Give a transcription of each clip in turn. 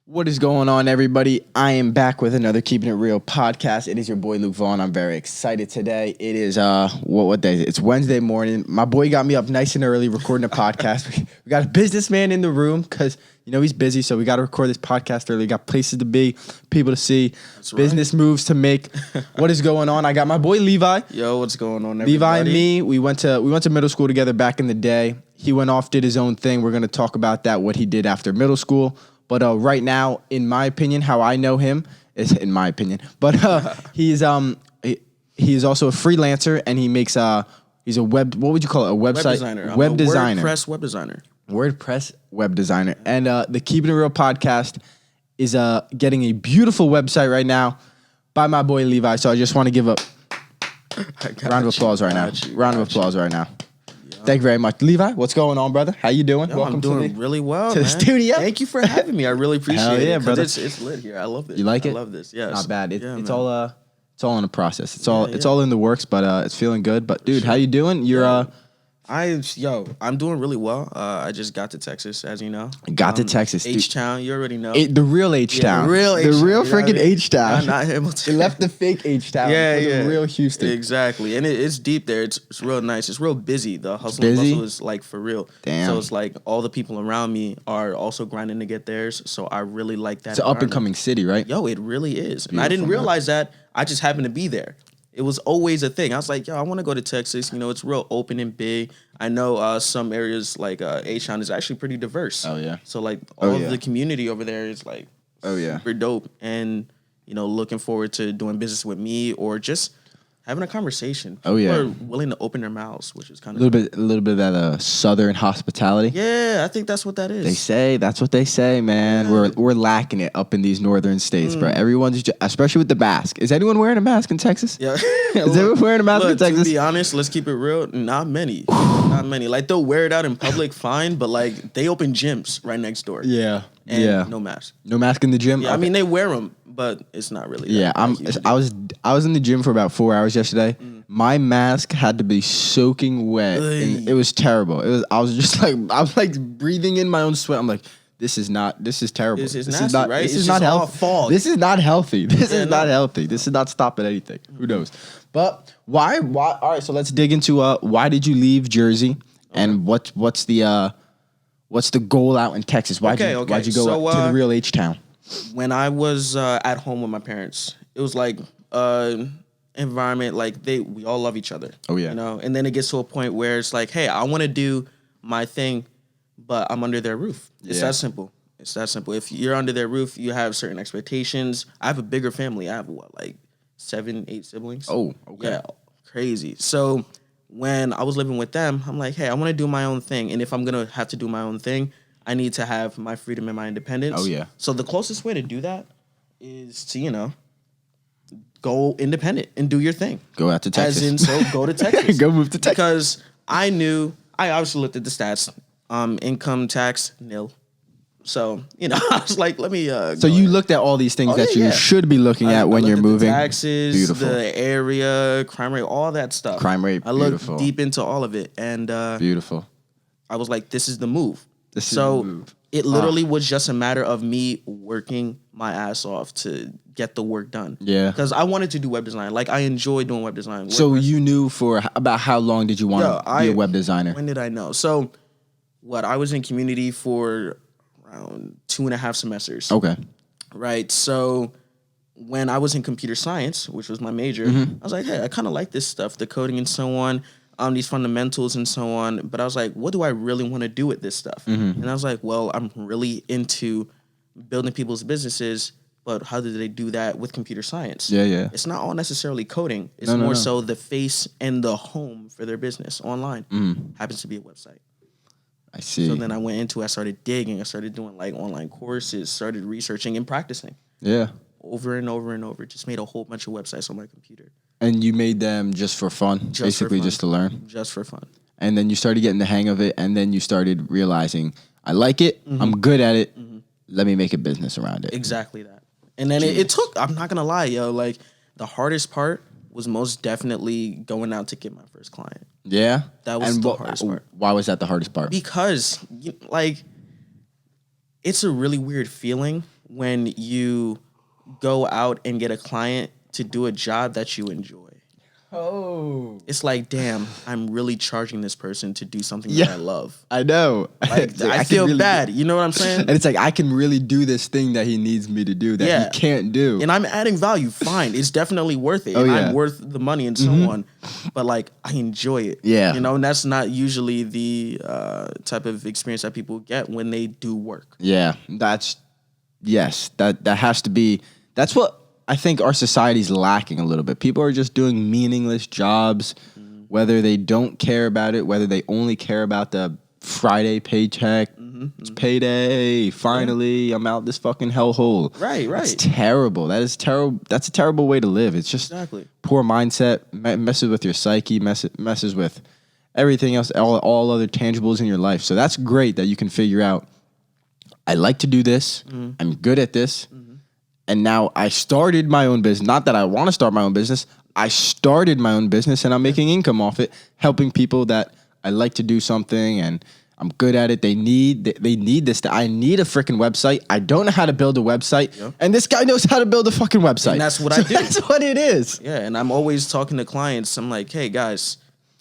What is going on, everybody? I am back with another Keeping It Real podcast. It is your boy Luke Vaughn. I'm very excited today. It is what day is it? It's Wednesday morning. My boy got me up nice and early recording a podcast. We got a businessman in the room because he's busy, so we got to record this podcast early. We got places to be, people to see, business moves to make. What is going on? I got my boy Levi. Yo, what's going on, everybody? Levi and me, we went to middle school together back in the day. He went off, did his own thing. We're going to talk about that, what he did after middle school. But right now, in my opinion, how I know him is in my opinion. But he is also a freelancer, and he makes he's a web. What would you call it? A website designer. Web designer. WordPress web designer. WordPress web designer. And the Keeping It Real podcast is getting a beautiful website right now by my boy Levi. So I just want to give a round of applause right now. Round of applause right now. Thank you very much. Levi, what's going on, brother? How you doing? Welcome I'm doing really well, to the studio. Thank you for having me. I really appreciate it. Yeah, brother. It's lit here. I love it. You like it? I love this. Yes. Not bad. It's all in the process. It's all in the works, but it's feeling good. But dude, how you doing? You're I'm doing really well. I just got to Texas, as you know. Got to Texas. H-Town, you already know. The real H-Town. The real H-Town. The real freaking H-Town. Not Hamilton. They left the fake H-Town for the real Houston. Exactly. And it's deep there. It's real nice. It's real busy. The hustle and bustle is like for real. Damn. So it's like all the people around me are also grinding to get theirs. So I really like that. It's an up-and-coming city, right? Yo, it really is. Beautiful, and I didn't realize that. I just happened to be there. It was always a thing. I was like, yo, I want to go to Texas. It's real open and big. I know some areas like H-Town is actually pretty diverse. Oh, yeah. So like all of the community over there is like super dope. And, looking forward to doing business with me or just having a conversation. People are willing to open their mouths, which is kind of a little bit of that southern hospitality. Yeah, I think that's what that is. That's what they say, man. Yeah. We're lacking it up in these northern states, bro. Everyone's especially with the mask. Is anyone wearing a mask in Texas? Yeah. Is anyone wearing a mask in Texas? To be honest, let's keep it real. Not many. Not many. Like they'll wear it out in public, fine, but like they open gyms right next door. Yeah. And no mask. No mask in the gym? Yeah, okay. I mean they wear them, but it's not really. Yeah, I was in the gym for about 4 hours yesterday. My mask had to be soaking wet. And it was terrible. I was like breathing in my own sweat. I'm like, this is terrible. This is nasty, right? This is not healthy. This is not healthy. This is not healthy. This is not stopping anything. Who knows? But why? All right, so let's dig into why did you leave Jersey, and what's the goal out in Texas? Why'd you go to the real H-Town? When I was at home with my parents, it was like environment like we all love each other. Oh yeah. And then it gets to a point where it's like, hey, I want to do my thing, but I'm under their roof. It's that simple. It's that simple. If you're under their roof, you have certain expectations. I have a bigger family. I have 7, 8 siblings. Oh, okay. Yeah, crazy. So when I was living with them, I'm like, hey, I want to do my own thing. And if I'm going to have to do my own thing, I need to have my freedom and my independence. Oh, yeah. So the closest way to do that is to, go independent and do your thing. Go out to Texas. Go to Texas. Go move to Texas. Because I obviously looked at the stats. Income tax, nil. So, I was like, let me So you looked at all these things that you should be looking at when you're moving. The taxes, beautiful. The area, crime rate, all that stuff. Crime rate, I beautiful. looked deep into all of it. And beautiful. I was like, this is the move. It literally was just a matter of me working my ass off to get the work done. Yeah. Because I wanted to do web design. Like, I enjoy doing web design. So you knew for about how long did you want to be a web designer? When did I know? So, I was in community for around 2.5 semesters. Okay. Right. So when I was in computer science, which was my major, I was like, hey, I kind of like this stuff, the coding and so on, these fundamentals and so on. But I was like, what do I really want to do with this stuff? And I was like, well, I'm really into building people's businesses, but how do they do that with computer science? Yeah. It's not all necessarily coding. It's more so the face and the home for their business online. Happens to be a website. I see. So then I started digging. I started doing online courses, started researching and practicing. Yeah. Over and over and over. Just made a whole bunch of websites on my computer. And you made them just for fun? Just to learn? Just for fun. And then you started getting the hang of it, and then you started realizing, I like it, I'm good at it, let me make a business around it. Exactly that. And then it took, I'm not going to lie, the hardest part was most definitely going out to get my first client. Yeah? That was the hardest part. Why was that the hardest part? Because, it's a really weird feeling when you go out and get a client to do a job that you enjoy. Oh. It's like, damn, I'm really charging this person to do something that I love. I know. Like, I feel really bad. You know what I'm saying? And it's like, I can really do this thing that he needs me to do that he can't do. And I'm adding value. Fine. It's definitely worth it. I'm worth the money and so on. But like, I enjoy it. Yeah. You know, and that's not usually the type of experience that people get when they do work. Yeah. That has to be, that's what I think our society's lacking a little bit. People are just doing meaningless jobs, whether they don't care about it, whether they only care about the Friday paycheck. It's payday. Finally, I'm out this fucking hellhole. Right. It's terrible. That is terrible. That's a terrible way to live. It's just poor mindset, messes with your psyche, messes with everything else, all other tangibles in your life. So that's great that you can figure out, I like to do this. I'm good at this. And now I started my own business. Not that I want to start my own business. I started my own business and I'm making income off it, helping people that I like to do something and I'm good at it. They need this. I need a freaking website. I don't know how to build a website. And this guy knows how to build a fucking website. And that's what I do. That's what it is. Yeah. And I'm always talking to clients. I'm like, hey guys,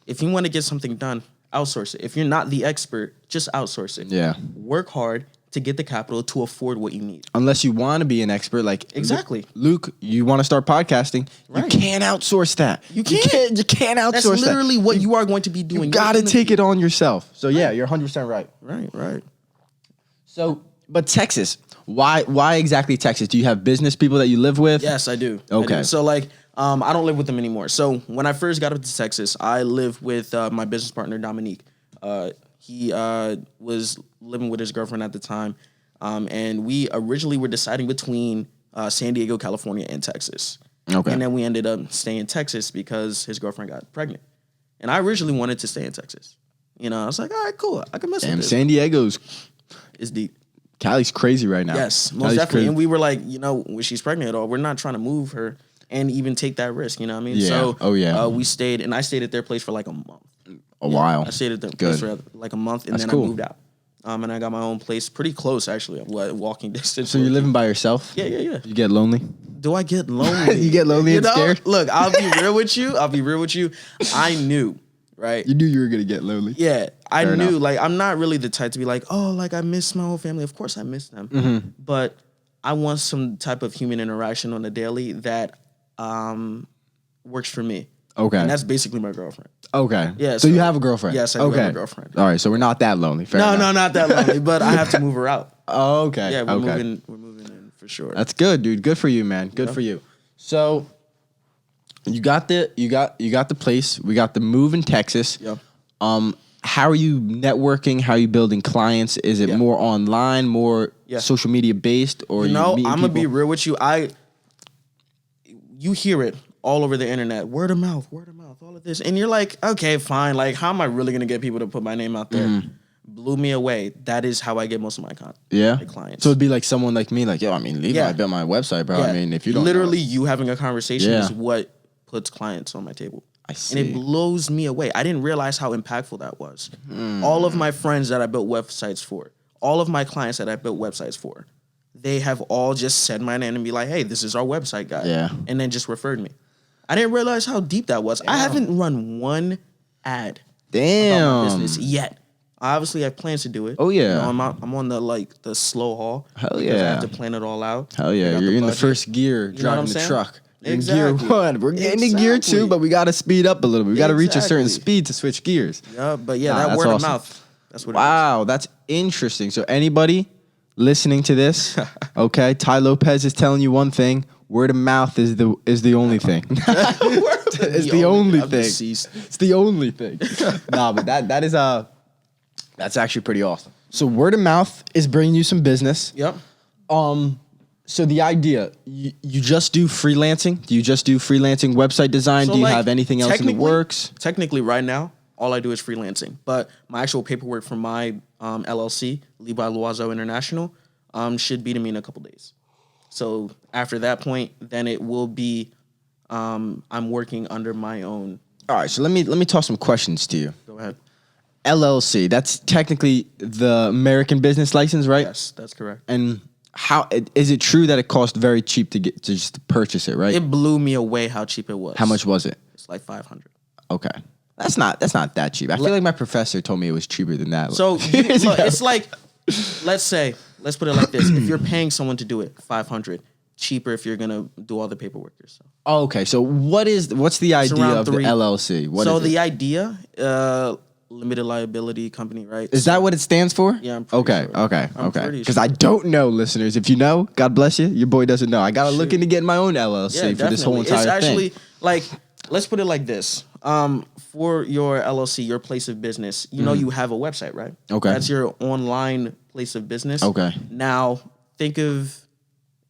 if you want to get something done, outsource it. If you're not the expert, just outsource it. Yeah. Work hard to get the capital to afford what you need. Unless you want to be an expert, like Luke, you want to start podcasting, you can't outsource that. You can't outsource that. That's literally what you are going to be doing. You got to take it on yourself. So yeah, you're 100% right. Right. So, but Texas, why exactly Texas? Do you have business people that you live with? Yes, I do. Okay. I do. So like, I don't live with them anymore. So when I first got up to Texas, I lived with my business partner, Dominique. He was living with his girlfriend at the time, and we originally were deciding between San Diego, California, and Texas. Okay. And then we ended up staying in Texas because his girlfriend got pregnant. And I originally wanted to stay in Texas. You know, I was like, all right, cool. I can mess with this. San Diego's is deep. Cali's crazy right now. Yes, most definitely. Crazy. And we were like, you know, when she's pregnant at all, we're not trying to move her and even take that risk. You know what I mean? Yeah. So we stayed, and I stayed at their place for like a month. A while. I stayed at their place for like a month, and then I moved out. And I got my own place pretty close, actually, walking distance. So you're living by yourself? Yeah. You get lonely? Do I get lonely? You get lonely and scared? Look, I'll be real with you. I knew, right? You knew you were going to get lonely? Yeah. I knew. Enough. Like, I'm not really the type to be like, oh, like, I miss my whole family. Of course I miss them. But I want some type of human interaction on a daily that works for me. Okay. And that's basically my girlfriend. Okay. Yeah. So you have a girlfriend? Yes, I do have a girlfriend. All right. So we're not that lonely. Fair enough. No, not that lonely, but I have to move her out. Oh, okay. Yeah, we're moving in for sure. That's good, dude. Good for you, man. Good for you. So you got the place. We got the move in Texas. Yep. How are you networking? How are you building clients? Is it more online, more social media based, or I'm gonna be real with you. You hear it all over the internet, word of mouth, all of this. And you're like, okay, fine. Like, how am I really going to get people to put my name out there? Blew me away. That is how I get most of my clients. So it'd be like someone like me, like, yo, I mean, Levy, I built my website, bro. Yeah. I mean, if you don't literally you having a conversation is what puts clients on my table. I see. And it blows me away. I didn't realize how impactful that was. All of my friends that I built websites for, all of my clients that I built websites for, they have all just said my name and be like, hey, this is our website guy. Yeah. And then just referred me. I didn't realize how deep that was. Damn. I haven't run one ad about my business yet. Obviously, I have plans to do it. Oh, yeah. You know, I'm on the slow haul. Hell yeah. I have to plan it all out. Hell yeah. You're in the first gear driving the truck. Exactly. Gear 1. We're getting in gear 2, but we got to speed up a little bit. We got to reach a certain speed to switch gears. Yeah, but that word of mouth. That's what it is. Wow, that's interesting. So anybody listening to this, okay, Ty Lopez is telling you one thing. Word of mouth is the only thing. It's the only thing. It's the only thing. Nah, but that's actually pretty awesome. So word of mouth is bringing you some business. Yep. So the idea, you just do freelancing? Do you just do freelancing website design? Do you have anything else in the works? Technically, right now, all I do is freelancing. But my actual paperwork for my LLC, Levi Loiseau International, should be to me in a couple days. So after that point, then it will be I'm working under my own. All right, so let me toss some questions to you. Go ahead. LLC, that's technically the American business license, right? Yes, that's correct. And how is it true that it cost very cheap to just purchase it, right? It blew me away how cheap it was. How much was it? It's like $500. Okay. That's not that cheap. I feel like my professor told me it was cheaper than that. So look, it's like, let's put it like this. If you're paying someone to do it, $500. Cheaper if you're gonna do all the paperwork yourself. Oh, okay. So what's the idea of the LLC? So the idea, limited liability company, right? Is that what it stands for? Yeah, I'm pretty sure. Okay. Because I don't know, listeners. If you know, God bless you. Your boy doesn't know. I gotta look into getting my own LLC for this whole entire thing. It's actually like, let's put it like this. For your LLC, your place of business, you know you have a website, right? Okay. That's your online place of business. Okay. Now think of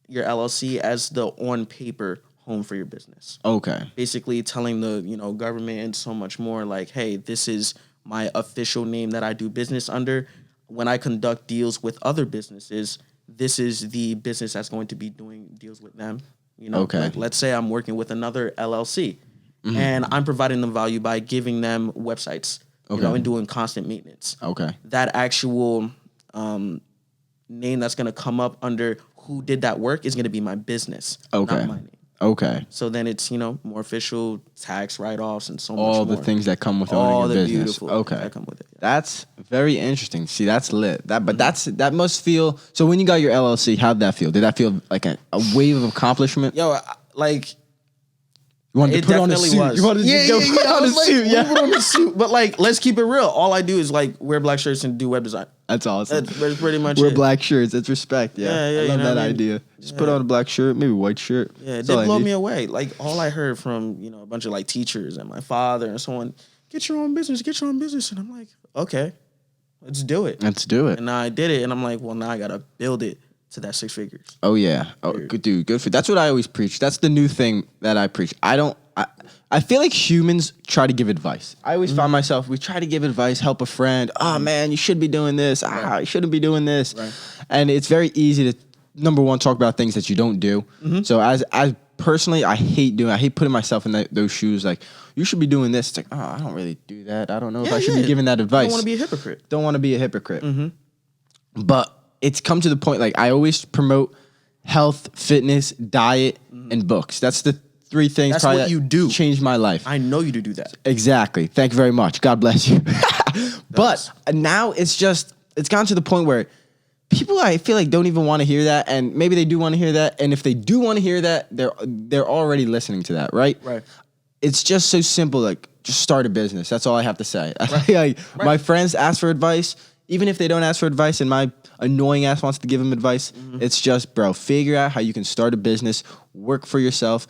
your LLC as the on paper home for your business. Okay. Basically telling the, government and so much more like, hey, this is my official name that I do business under. When I conduct deals with other businesses, this is the business that's going to be doing deals with them. Okay. Like, let's say I'm working with another LLC and I'm providing them value by giving them websites, and doing constant maintenance. Okay. That actual name that's going to come up under who did that work is going to be my business, not my name. Okay. So then it's, more official tax write-offs and so much all more. the things that come with owning a business. Beautiful things that come with it. Yeah. That's very interesting. See, that's lit. That must feel. So when you got your LLC, how'd that feel? Did that feel like a wave of accomplishment? Yo, like, you wanted to put on a suit. Was. You wanted to go put on a suit. Yeah, put on a suit. But like, let's keep it real. All I do is like wear black shirts and do web design. That's awesome. That's pretty much Wear it. black shirts. That's respect. Yeah, I love that idea. Just put on a black shirt, maybe a white shirt. Yeah, it did blow me away. Like all I heard from a bunch of like teachers and my father and so on, get your own business, and I'm like, okay, let's do it. And I did it, and I'm like, well, now I gotta build it to that 6 figures. Oh yeah, good dude, good for. That's what I always preach. That's the new thing that I preach. I feel like humans try to give advice. I always find myself, we try to give advice, help a friend. Oh man, you should be doing this. You shouldn't be doing this. Right. And it's very easy to, number one, talk about things that you don't do. So as personally, I hate putting myself in those shoes. Like, you should be doing this. It's like, oh, I don't really do that. I don't know if I should be giving that advice. I don't want to be a hypocrite. But it's come to the point, like, I always promote health, fitness, diet, and books. That's the 3 things That's what you do. Changed my life. I know you do that. Exactly. Thank you very much. God bless you. But now it's gone to the point where people, I feel like, don't even want to hear that, and maybe they do want to hear that, and if they do want to hear that, they're already listening to that, right? Right. It's just so simple, like, just start a business. That's all I have to say. Right. My friends ask for advice, even if they don't ask for advice and my annoying ass wants to give them advice, it's just, bro, figure out how you can start a business, work for yourself,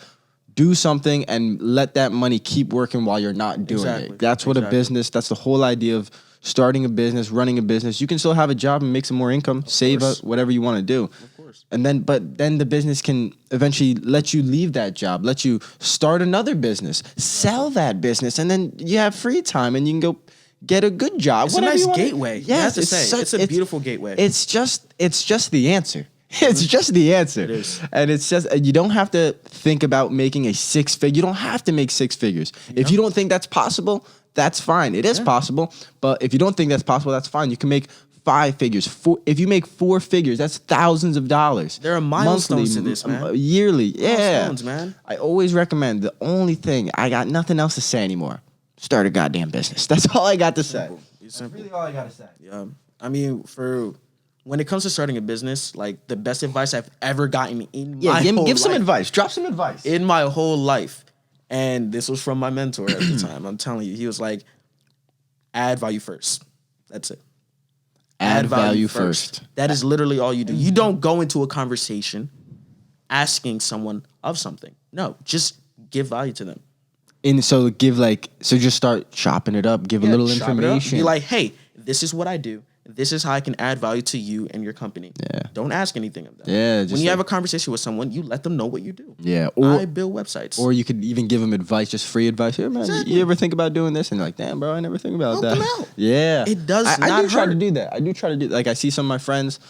do something, and let that money keep working while you're not doing it. That's what a business, that's the whole idea of starting a business, running a business. You can still have a job and make some more income, save up, whatever you want to do. Of course. And but then the business can eventually let you leave that job, let you start another business, sell that business, and then you have free time and you can go get a good job. It's a nice gateway. Yes, it's a beautiful gateway. It's just the answer. It's just the answer. It is. And it's just, you don't have to think about making a 6-figure. You don't have to make 6 figures. If you don't think that's possible, that's fine. It is possible. But if you don't think that's possible, that's fine. You can make 5 figures. If you make 4 figures, that's thousands of dollars. There are milestones to this, man. Yearly. Yeah. Milestones, man. I always recommend, the only thing, I got nothing else to say anymore. Start a goddamn business. That's all I got to say. It's simple. That's really all I got to say. Yeah. I mean, when it comes to starting a business, like, the best advice I've ever gotten in my whole life. Give some advice. Drop some advice. In my whole life. And this was from my mentor at the time. I'm telling you. He was like, add value first. That's it. Add value first. That is literally all you do. You don't go into a conversation asking someone of something. No, just give value to them. And so just start chopping it up. Give a little information. Be like, hey, this is what I do. This is how I can add value to you and your company. Yeah. Don't ask anything of them. Yeah. When you have a conversation with someone, you let them know what you do. Yeah. I build websites. Or you could even give them advice, just free advice. Hey, man, you ever think about doing this? And you're like, damn, bro, I never think about that. Help them out. Yeah. It does I do try to do that. Like, I see some of my friends,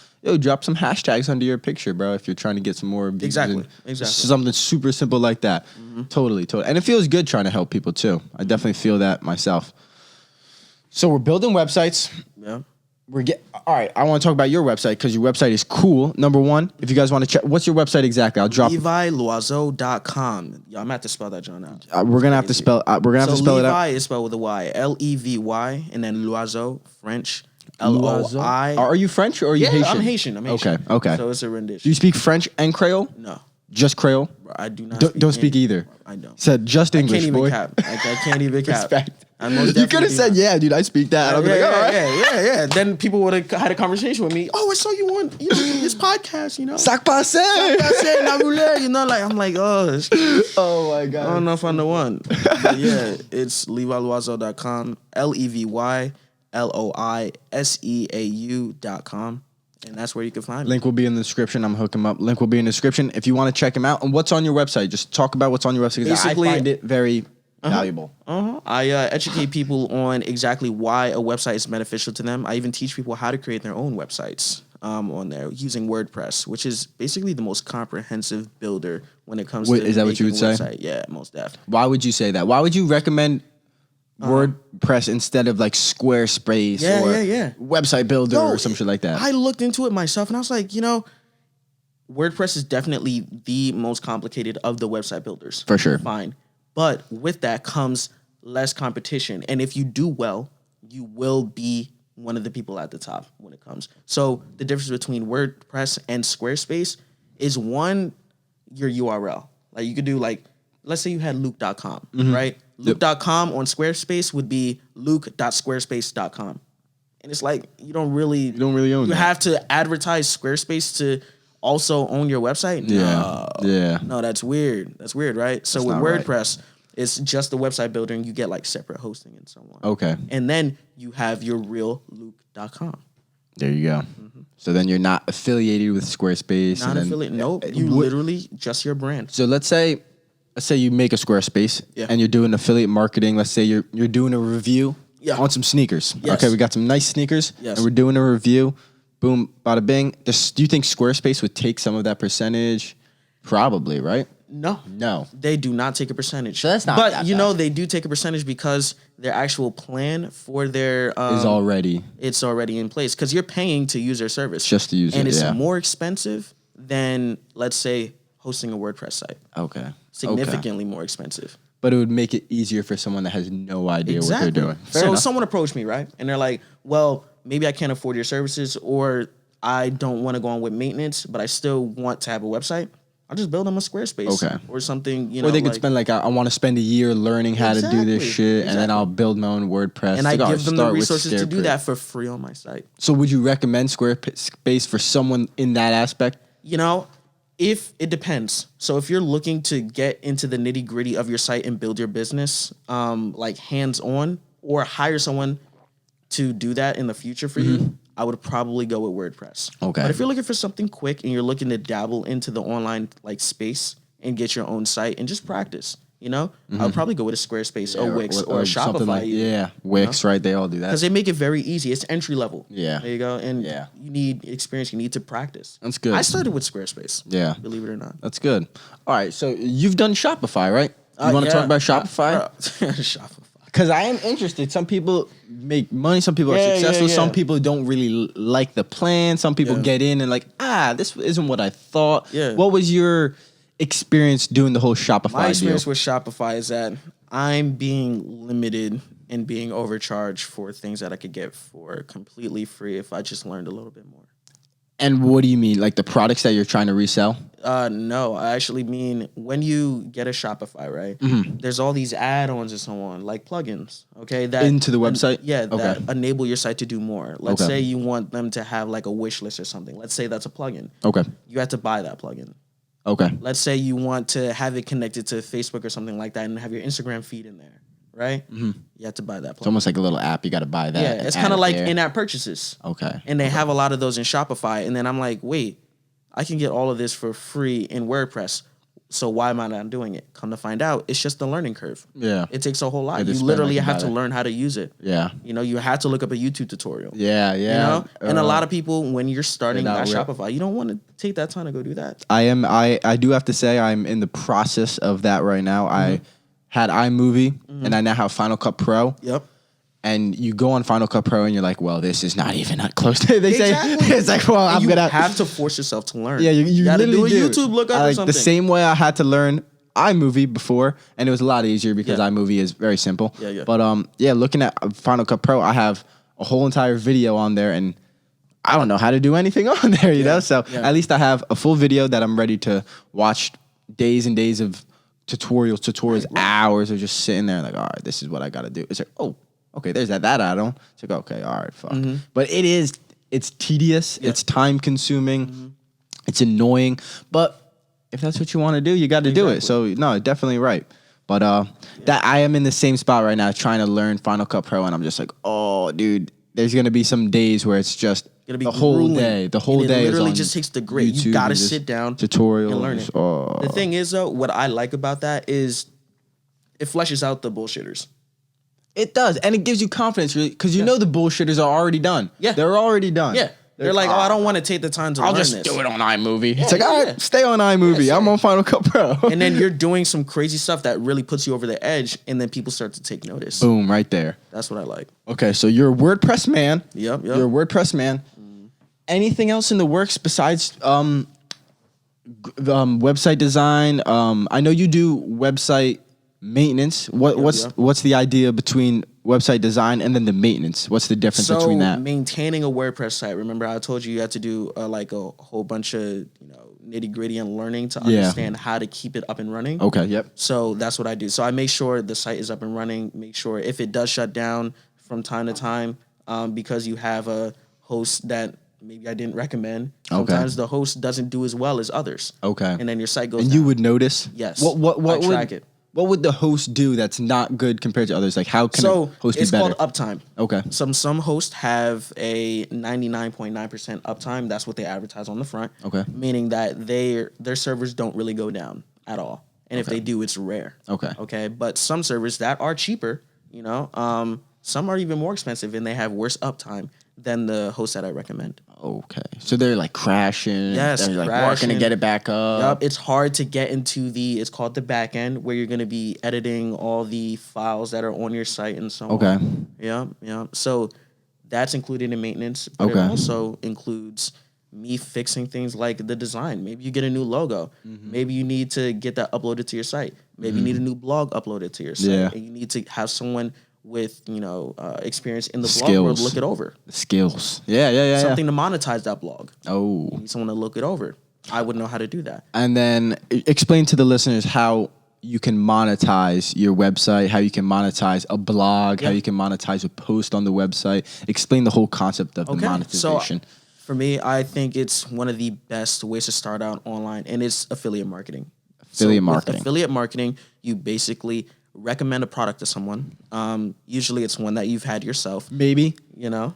drop some hashtags under your picture, bro, if you're trying to get some more views. Exactly. Something super simple like that. Totally. And it feels good trying to help people, too. I definitely feel that myself. So we're building websites. Yeah. All right, I want to talk about your website because your website is cool. Number one, if you guys want to check, what's your website exactly? I'll drop LeviLoiseau.com. Yo, I'm gonna have to spell that John out. we're gonna have to spell. Spell it out. Levi is spelled with a Y. Levy, and then Loiseau, French. Loiseau? Loi. Are you French or are you Haitian? I'm Haitian. Okay. So it's a rendition. Do you speak French and Creole? No, Just Creole? I do not. Don't speak either. I don't. Said just English, I can't even boy. cap. I can't even cap. Respect. You could have said, "Yeah, dude, I speak that." I'll be like, "All right." Yeah. Then people would have had a conversation with me. Oh, I saw you on this podcast. Sac passé. Like I'm like, oh, Oh my god. I don't know if I'm the one. But yeah, it's LeviLoiseau.com. LeviLoiseau.com. And that's where you can find me. Link will be in the description. I'm hook him up. Link will be in the description if you want to check him out. And what's on your website? Just talk about what's on your website. Basically, I find it very valuable. I educate people on exactly why a website is beneficial to them. I even teach people how to create their own websites on there using WordPress, which is basically the most comprehensive builder when it comes to is that what you would say? Website. Yeah, most definitely. Why would you say that? Why would you recommend WordPress instead of like Squarespace or website builder or some shit like that? I looked into it myself and I was like, WordPress is definitely the most complicated of the website builders. For sure. Fine. But with that comes less competition. And if you do well, you will be one of the people at the top when it comes. So the difference between WordPress and Squarespace is one, your URL. Like you could do let's say you had Luke.com, right? Luke.com on Squarespace would be luke.squarespace.com. And it's like, you don't really own that. You have to advertise Squarespace to also own your website? No, that's weird. That's weird, right? So with WordPress, it's just the website builder and you get like separate hosting and so on. Okay. And then you have your real Luke.com. There you go. So then you're not affiliated with Squarespace. Not affiliated. Nope. You literally just your brand. So let's say you make a Squarespace and you're doing affiliate marketing. Let's say you're doing a review on some sneakers. Yes. Okay, we got some nice sneakers and we're doing a review. Boom, bada bing. Do you think Squarespace would take some of that percentage? Probably, right? No. They do not take a percentage. So that's not But that bad. they do take a percentage because their actual plan for their is already in place because you're paying to use their service. Just to use it, and it's more expensive than, let's say, hosting a WordPress site. Okay. Significantly more expensive. But it would make it easier for someone that has no idea what they're doing. Fair enough. Someone approached me, right? And they're like, well, maybe I can't afford your services or I don't want to go on with maintenance, but I still want to have a website. I'll just build them a Squarespace or something, Or they could spend I want to spend a year learning how to do this shit and then I'll build my own WordPress. And I give them the resources to do that for free on my site. So would you recommend Squarespace for someone in that aspect? If it depends. So if you're looking to get into the nitty gritty of your site and build your business, like hands on, or hire someone to do that in the future for you, I would probably go with WordPress. Okay. But if you're looking for something quick and you're looking to dabble into the online space and get your own site and just practice, I would probably go with a Squarespace or Wix or a Shopify. Wix, right? They all do that. Because they make it very easy. It's entry level. Yeah. There you go. And you need experience. You need to practice. That's good. I started with Squarespace. Yeah. Believe it or not. That's good. All right. So you've done Shopify, right? You want to talk about Shopify? Shopify. Because I am interested. Some people make money. Some people are successful. Some people don't really like the plan. Some people get in and this isn't what I thought. Yeah. What was your experience doing the whole Shopify My experience deal? with Shopify is that I'm being limited and being overcharged for things that I could get for completely free if I just learned a little bit more. And what do you mean? Like the products that you're trying to resell? No, I actually mean when you get a Shopify, right? There's all these add-ons and so on, like plugins, okay? That into the website? That enable your site to do more. Let's say you want them to have like a wish list or something. Let's say that's a plugin. Okay. You have to buy that plugin. Okay. Let's say you want to have it connected to Facebook or something like that and have your Instagram feed in there, right? You have to buy that plugin. It's almost like a little app. You got to buy that. Yeah, it's kind of like in-app purchases. Okay. And they have a lot of those in Shopify. And then I'm like, wait, I can get all of this for free in WordPress. So why am I not doing it? Come to find out, it's just the learning curve. Yeah. It takes a whole lot. You literally have to learn how to use it. Yeah. You have to look up a YouTube tutorial. Yeah. And a lot of people, when you're starting at Shopify, you don't want to take that time to go do that. I do have to say I'm in the process of that right now. I had iMovie and I now have Final Cut Pro. Yep. and you go on Final Cut Pro and you're like, well, this is not even that close. They Exactly. say it's like, well, And I'm you gonna have to force yourself to learn. Yeah, you gotta literally do a YouTube lookup or like something. the same way I had to learn iMovie before, and it was a lot easier because iMovie is very simple. Yeah. But looking at Final Cut Pro, I have a whole entire video on there, and I don't know how to do anything on there, you know? So at least I have a full video that I'm ready to watch days and days of tutorials, hours of just sitting there like, all right, this is what I got to do. It's like, oh, okay, there's that add-on. It's like, okay, all right, fuck. But it's tedious. It's time consuming. It's annoying. But if that's what you want to do, you got to do it. So no, definitely right. But that I am in the same spot right now trying to learn Final Cut Pro, and I'm just like, oh, dude, there's going to be some days where it's just Gonna be the whole grueling. day. The whole day literally is just takes the grit. YouTube You gotta and just sit down tutorials and learn it. Oh. The thing is, though, what I like about that is it fleshes out the bullshitters. It does, and it gives you confidence because you know the bullshitters are already done. Yeah. They're already done. Yeah. They're like, I don't want to take the time to I'll learn just this. do it on iMovie. It's like, all right, stay on iMovie. I'm on Final Cut Pro. And then you're doing some crazy stuff that really puts you over the edge, and then people start to take notice. Boom, right there. That's what I like. Okay, so you're a WordPress man. Yep. You're a WordPress man. Anything else in the works besides website design? I know you do website maintenance. What's the idea between website design and then the maintenance? What's the difference between that? Maintaining a WordPress site. Remember, I told you had to do like a whole bunch of nitty gritty and learning to understand how to keep it up and running. Okay. Yep. So that's what I do. So I make sure the site is up and running. Make sure if it does shut down from time to time, because you have a host that maybe I didn't recommend. Sometimes the host doesn't do as well as others. Okay. And then your site goes And down. you would notice? Yes. What I track it. What would the host do that's not good compared to others? Like how can a host be it's better? called uptime. Okay. Some hosts have a 99.9% uptime. That's what they advertise on the front. Okay. Meaning that their servers don't really go down at all. And if they do, it's rare. Okay. Okay. But some servers that are cheaper, some are even more expensive and they have worse uptime than the host that I recommend. Okay. So they're like crashing. Yes, they're like crashing. working to get it back up. Yep. It's hard to get into it's called the back end, where you're going to be editing all the files that are on your site and so on. Yeah. So that's included in maintenance. But it also includes me fixing things like the design. Maybe you get a new logo. Maybe you need to get that uploaded to your site. Maybe you need a new blog uploaded to your site. Yeah. And you need to have someone with experience in the blog world look it over. Skills. Yeah. Something to monetize that blog. Oh. You need someone to look it over. I would know how to do that. And then explain to the listeners how you can monetize your website, how you can monetize a blog, how you can monetize a post on the website. Explain the whole concept of the monetization. So, for me, I think it's one of the best ways to start out online, and it's affiliate marketing. With affiliate marketing, you basically recommend a product to someone. Usually it's one that you've had yourself. Maybe.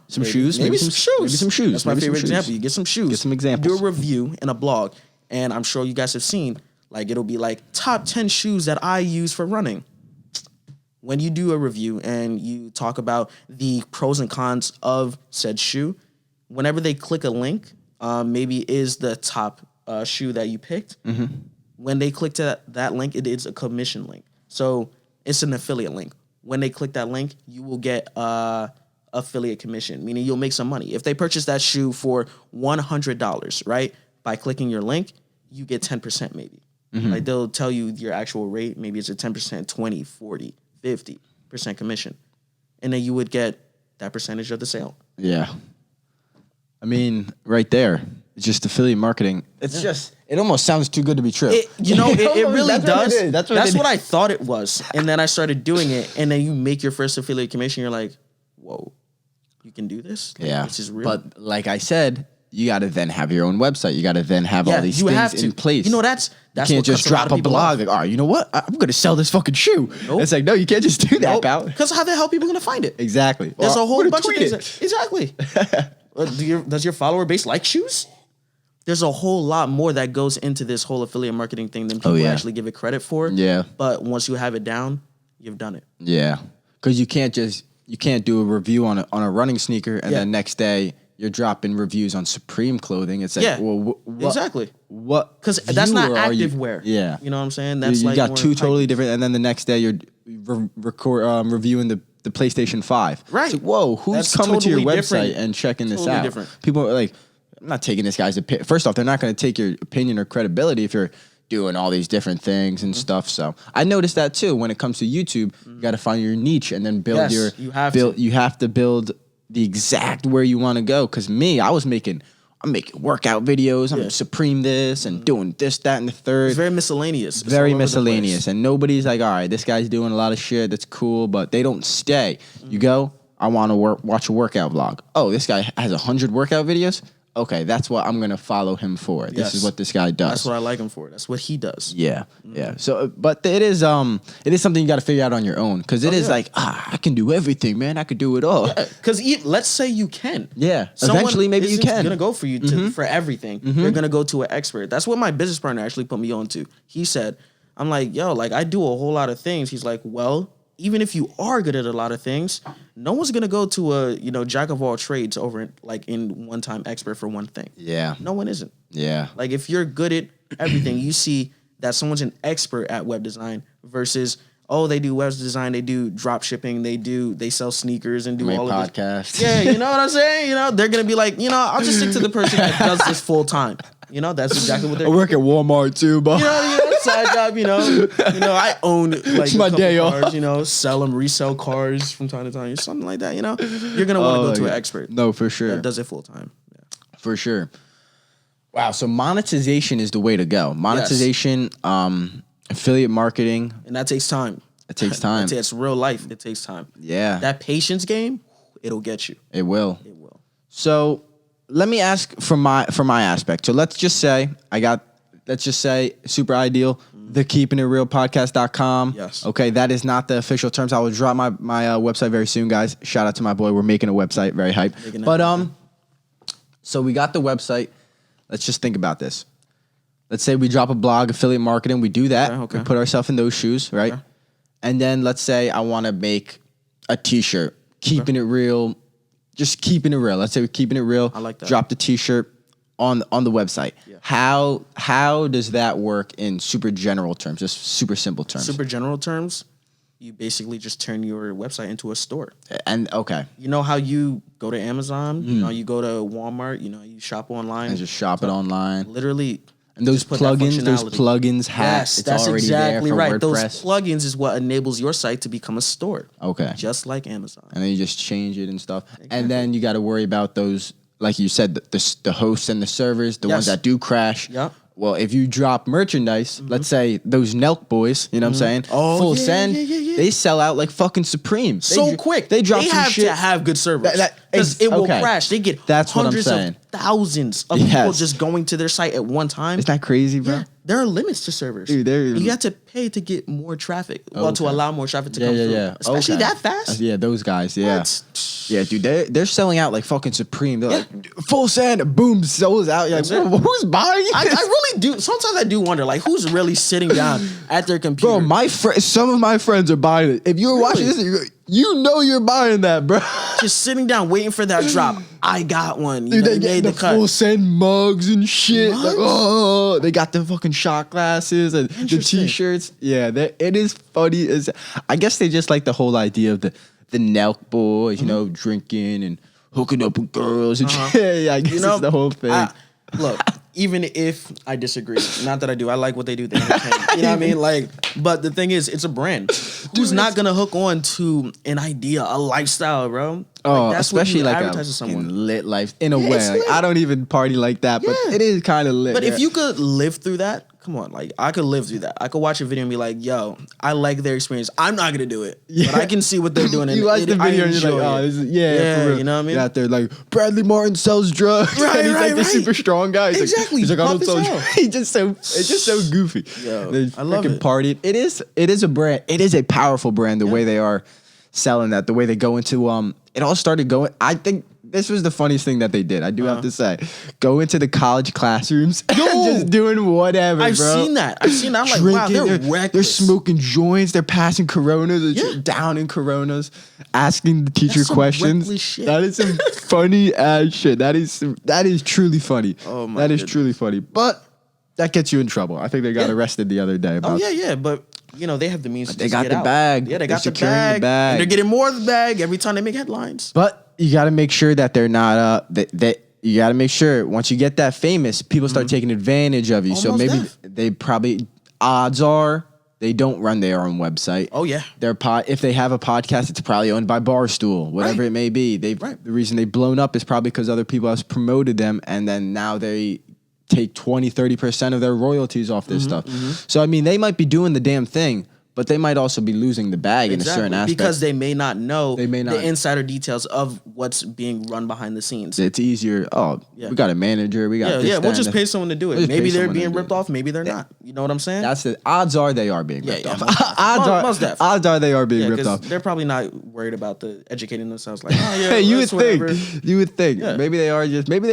Some shoes. Maybe some shoes. Maybe some shoes. That's my favorite example. You get some shoes. Get some examples. Do a review in a blog. And I'm sure you guys have seen, like, it'll be like top 10 shoes that I use for running. When you do a review and you talk about the pros and cons of said shoe, whenever they click a link, maybe is the top shoe that you picked. When they click to that link, it is a commission link. So it's an affiliate link. When they click that link, you will get affiliate commission, meaning you'll make some money. If they purchase that shoe for $100, right, by clicking your link, you get 10% maybe. Like they'll tell you your actual rate. Maybe it's a 10%, 20, 40, 50% commission. And then you would get that percentage of the sale. Yeah. I mean, right there, it's just affiliate marketing. It's just, it almost sounds too good to be true. It really does. That's what I thought it was. And then I started doing it. And then you make your first affiliate commission. You're like, whoa, you can do this? Like, this is real. But like I said, you got to then have your own website. You got to then have all these things in place. That's you can't just drop a blog like, all right, you know what? I'm going to sell this fucking shoe. Nope. It's like, no, you can't just do that, pal. Because how the hell are people going to find it? Exactly. There's a whole bunch of tweet things. Exactly. Does your follower base like shoes? There's a whole lot more that goes into this whole affiliate marketing thing than people actually give it credit for. Yeah. But once you have it down, you've done it. Yeah. Because you can't do a review on a running sneaker and then next day you're dropping reviews on Supreme clothing. It's like, well, exactly. What? Because that's not active wear. Yeah. You know what I'm saying? That's you like got two totally different, and then the next day you're reviewing the the PlayStation 5. Right. It's like, whoa, who's That's coming to your totally website different. and checking this Totally out? different. People are like, I'm not taking this guy's opinion. First off, they're not going to take your opinion or credibility if you're doing all these different things and stuff. So I noticed that too. When it comes to YouTube, you got to find your niche and then build Yes, your. you have to. Build the exact where you want to go. Because I'm making workout videos. I'm Supreme this and doing this, that, and the third. It's very miscellaneous. It's Very all over the miscellaneous. place. And nobody's like, all right, this guy's doing a lot of shit. That's cool, but they don't stay. You go, I want to watch a workout vlog. Oh, this guy has 100 workout videos? Okay, that's what I'm going to follow him for. This is what this guy does. That's what I like him for. That's what he does. Yeah, yeah. So, but it is something you got to figure out on your own because it is like, I can do everything, man. I could do it all. Because let's say you can. Yeah, eventually maybe you can. Gonna go for you for everything. They're gonna go to an expert. That's what my business partner actually put me on to. He said, "I'm like, yo, like I do a whole lot of things." He's like, "Well, even if you are good at a lot of things, no one's gonna go to a jack of all trades over in one time expert for one thing. Yeah, no one isn't. Yeah, like if you're good at everything, you see that someone's an expert at web design versus." Oh, they do web design, they do drop shipping, they sell sneakers and do all of podcasts. Yeah, you know what I'm saying? They're gonna be like, I'll just stick to the person that does this full time. That's exactly what they're I work at Walmart too, but side job, I own like my day cars, sell them, resell cars from time to time, something like that, You're gonna want to go to an expert. No, for sure. That does it full time. Yeah. For sure. Wow, so monetization is the way to go. Monetization, affiliate marketing. And that takes time. It takes time. It's real life. It takes time. Yeah. That patience game, it'll get you. It will. It will. So let me ask from my aspect. So let's just say super ideal, the keepinitrealpodcast.com. Yes. Okay, that is not the official terms. I will drop my website very soon, guys. Shout out to my boy. We're making a website, very hype. So we got the website. Let's just think about this. Let's say we drop a blog, affiliate marketing. We do that. Okay. We put ourselves in those shoes, right? Okay. And then let's say I want to make a T-shirt, keeping it real, just keeping it real. Let's say we're keeping it real. I like that. Drop the T-shirt on the website. Yeah. How does that work in super general terms, just super simple terms? Super general terms, you basically just turn your website into a store. And okay. You know how you go to Amazon, you go to Walmart, you shop online. And just shop it online. Literally. And those plugins have it's that's already exactly there for right. WordPress. Those plugins is what enables your site to become a store. Okay. Just like Amazon. And then you just change it and stuff. Exactly. And then you got to worry about those, like you said, the hosts and the servers, the ones that do crash. Yep. Well, if you drop merchandise, let's say those Nelk boys, you know what I'm saying? Oh, Full send, they sell out like fucking Supreme. So quick. They drop They some have shit. to have good servers. Because it will crash. They get hundreds of thousands of people just going to their site at one time. Isn't that crazy, bro? Yeah. There are limits to servers. Dude, you have to pay to get more traffic. Well, to allow more traffic to come through. Yeah. Especially that fast. Yeah, those guys, yeah. What? Yeah, dude, they're selling out like fucking Supreme. They're like, full send, boom, sells out. You're like, who's buying it? I really do. Sometimes I do wonder, like, who's really sitting down at their computer? Bro, some of my friends are buying it. If you're watching this, you know you're buying that, bro. Just sitting down waiting for that drop. I got one. Dude, they get the full send mugs and shit. Like, they got the fucking shot glasses and the T-shirts. Yeah, it is funny. I guess they just like the whole idea of the Nelk boys, drinking and hooking up with girls and shit. Yeah, I guess it's the whole thing. Look, even if I disagree, not that I do, I like what they do. They entertain. You know what I mean? Like, but the thing is, it's a brand. Who's not gonna hook on to an idea, a lifestyle, bro? Oh, that's especially like advertise to someone. lit life in a way. Like, I don't even party like that, but it is kind of lit. But if you could live through that, come on, like I could live through that. I could watch a video and be like, "Yo, I like their experience. I'm not gonna do it, but I can see what they're doing." And you watch the video and you're like, "Oh, this is, for real." You know what I mean? You're out there like Bradley Martin sells drugs, right? and he's like the super strong guy. He's exactly. Like, I don't sell drugs. It's just so goofy. Yo, I love it. Party. It is a brand. It is a powerful brand. The way they are selling that, the way they go into it all started going. I think this was the funniest thing that they did. I do have to say, go into the college classrooms and just doing whatever. I've bro. seen that. I'm like, wow, they're reckless. They're smoking joints. They're passing Coronas. They're down in Coronas, asking the teacher questions. That is some funny ass shit. That is truly funny. Oh my That is truly funny. But that gets you in trouble. I think they got arrested the other day. Oh yeah, but you know they have the means. They got the bag. Yeah, they got the securing the bag. and they're getting more of the bag every time they make headlines. But you got to make sure that they're not. You got to make sure once you get that famous, people start taking advantage of you. So maybe they probably odds are they don't run their own website. Oh yeah, if they have a podcast, it's probably owned by Barstool, whatever it may be. The reason they've blown up is probably because other people have promoted them, and then now they take 20-30% of their royalties off this stuff. So I mean, they might be doing the damn thing, but they might also be losing the bag in a certain aspect. Because they may not know the insider details of what's being run behind the scenes. It's easier. We got a manager. We got we'll just pay someone to do it. Maybe they're being ripped off. Maybe they're not. You know what I'm saying? That's the odds are they are being ripped off. Odds are they are being ripped off. They're probably not worried about educating themselves. Like, oh yeah, hey, you would think. Yeah. Maybe they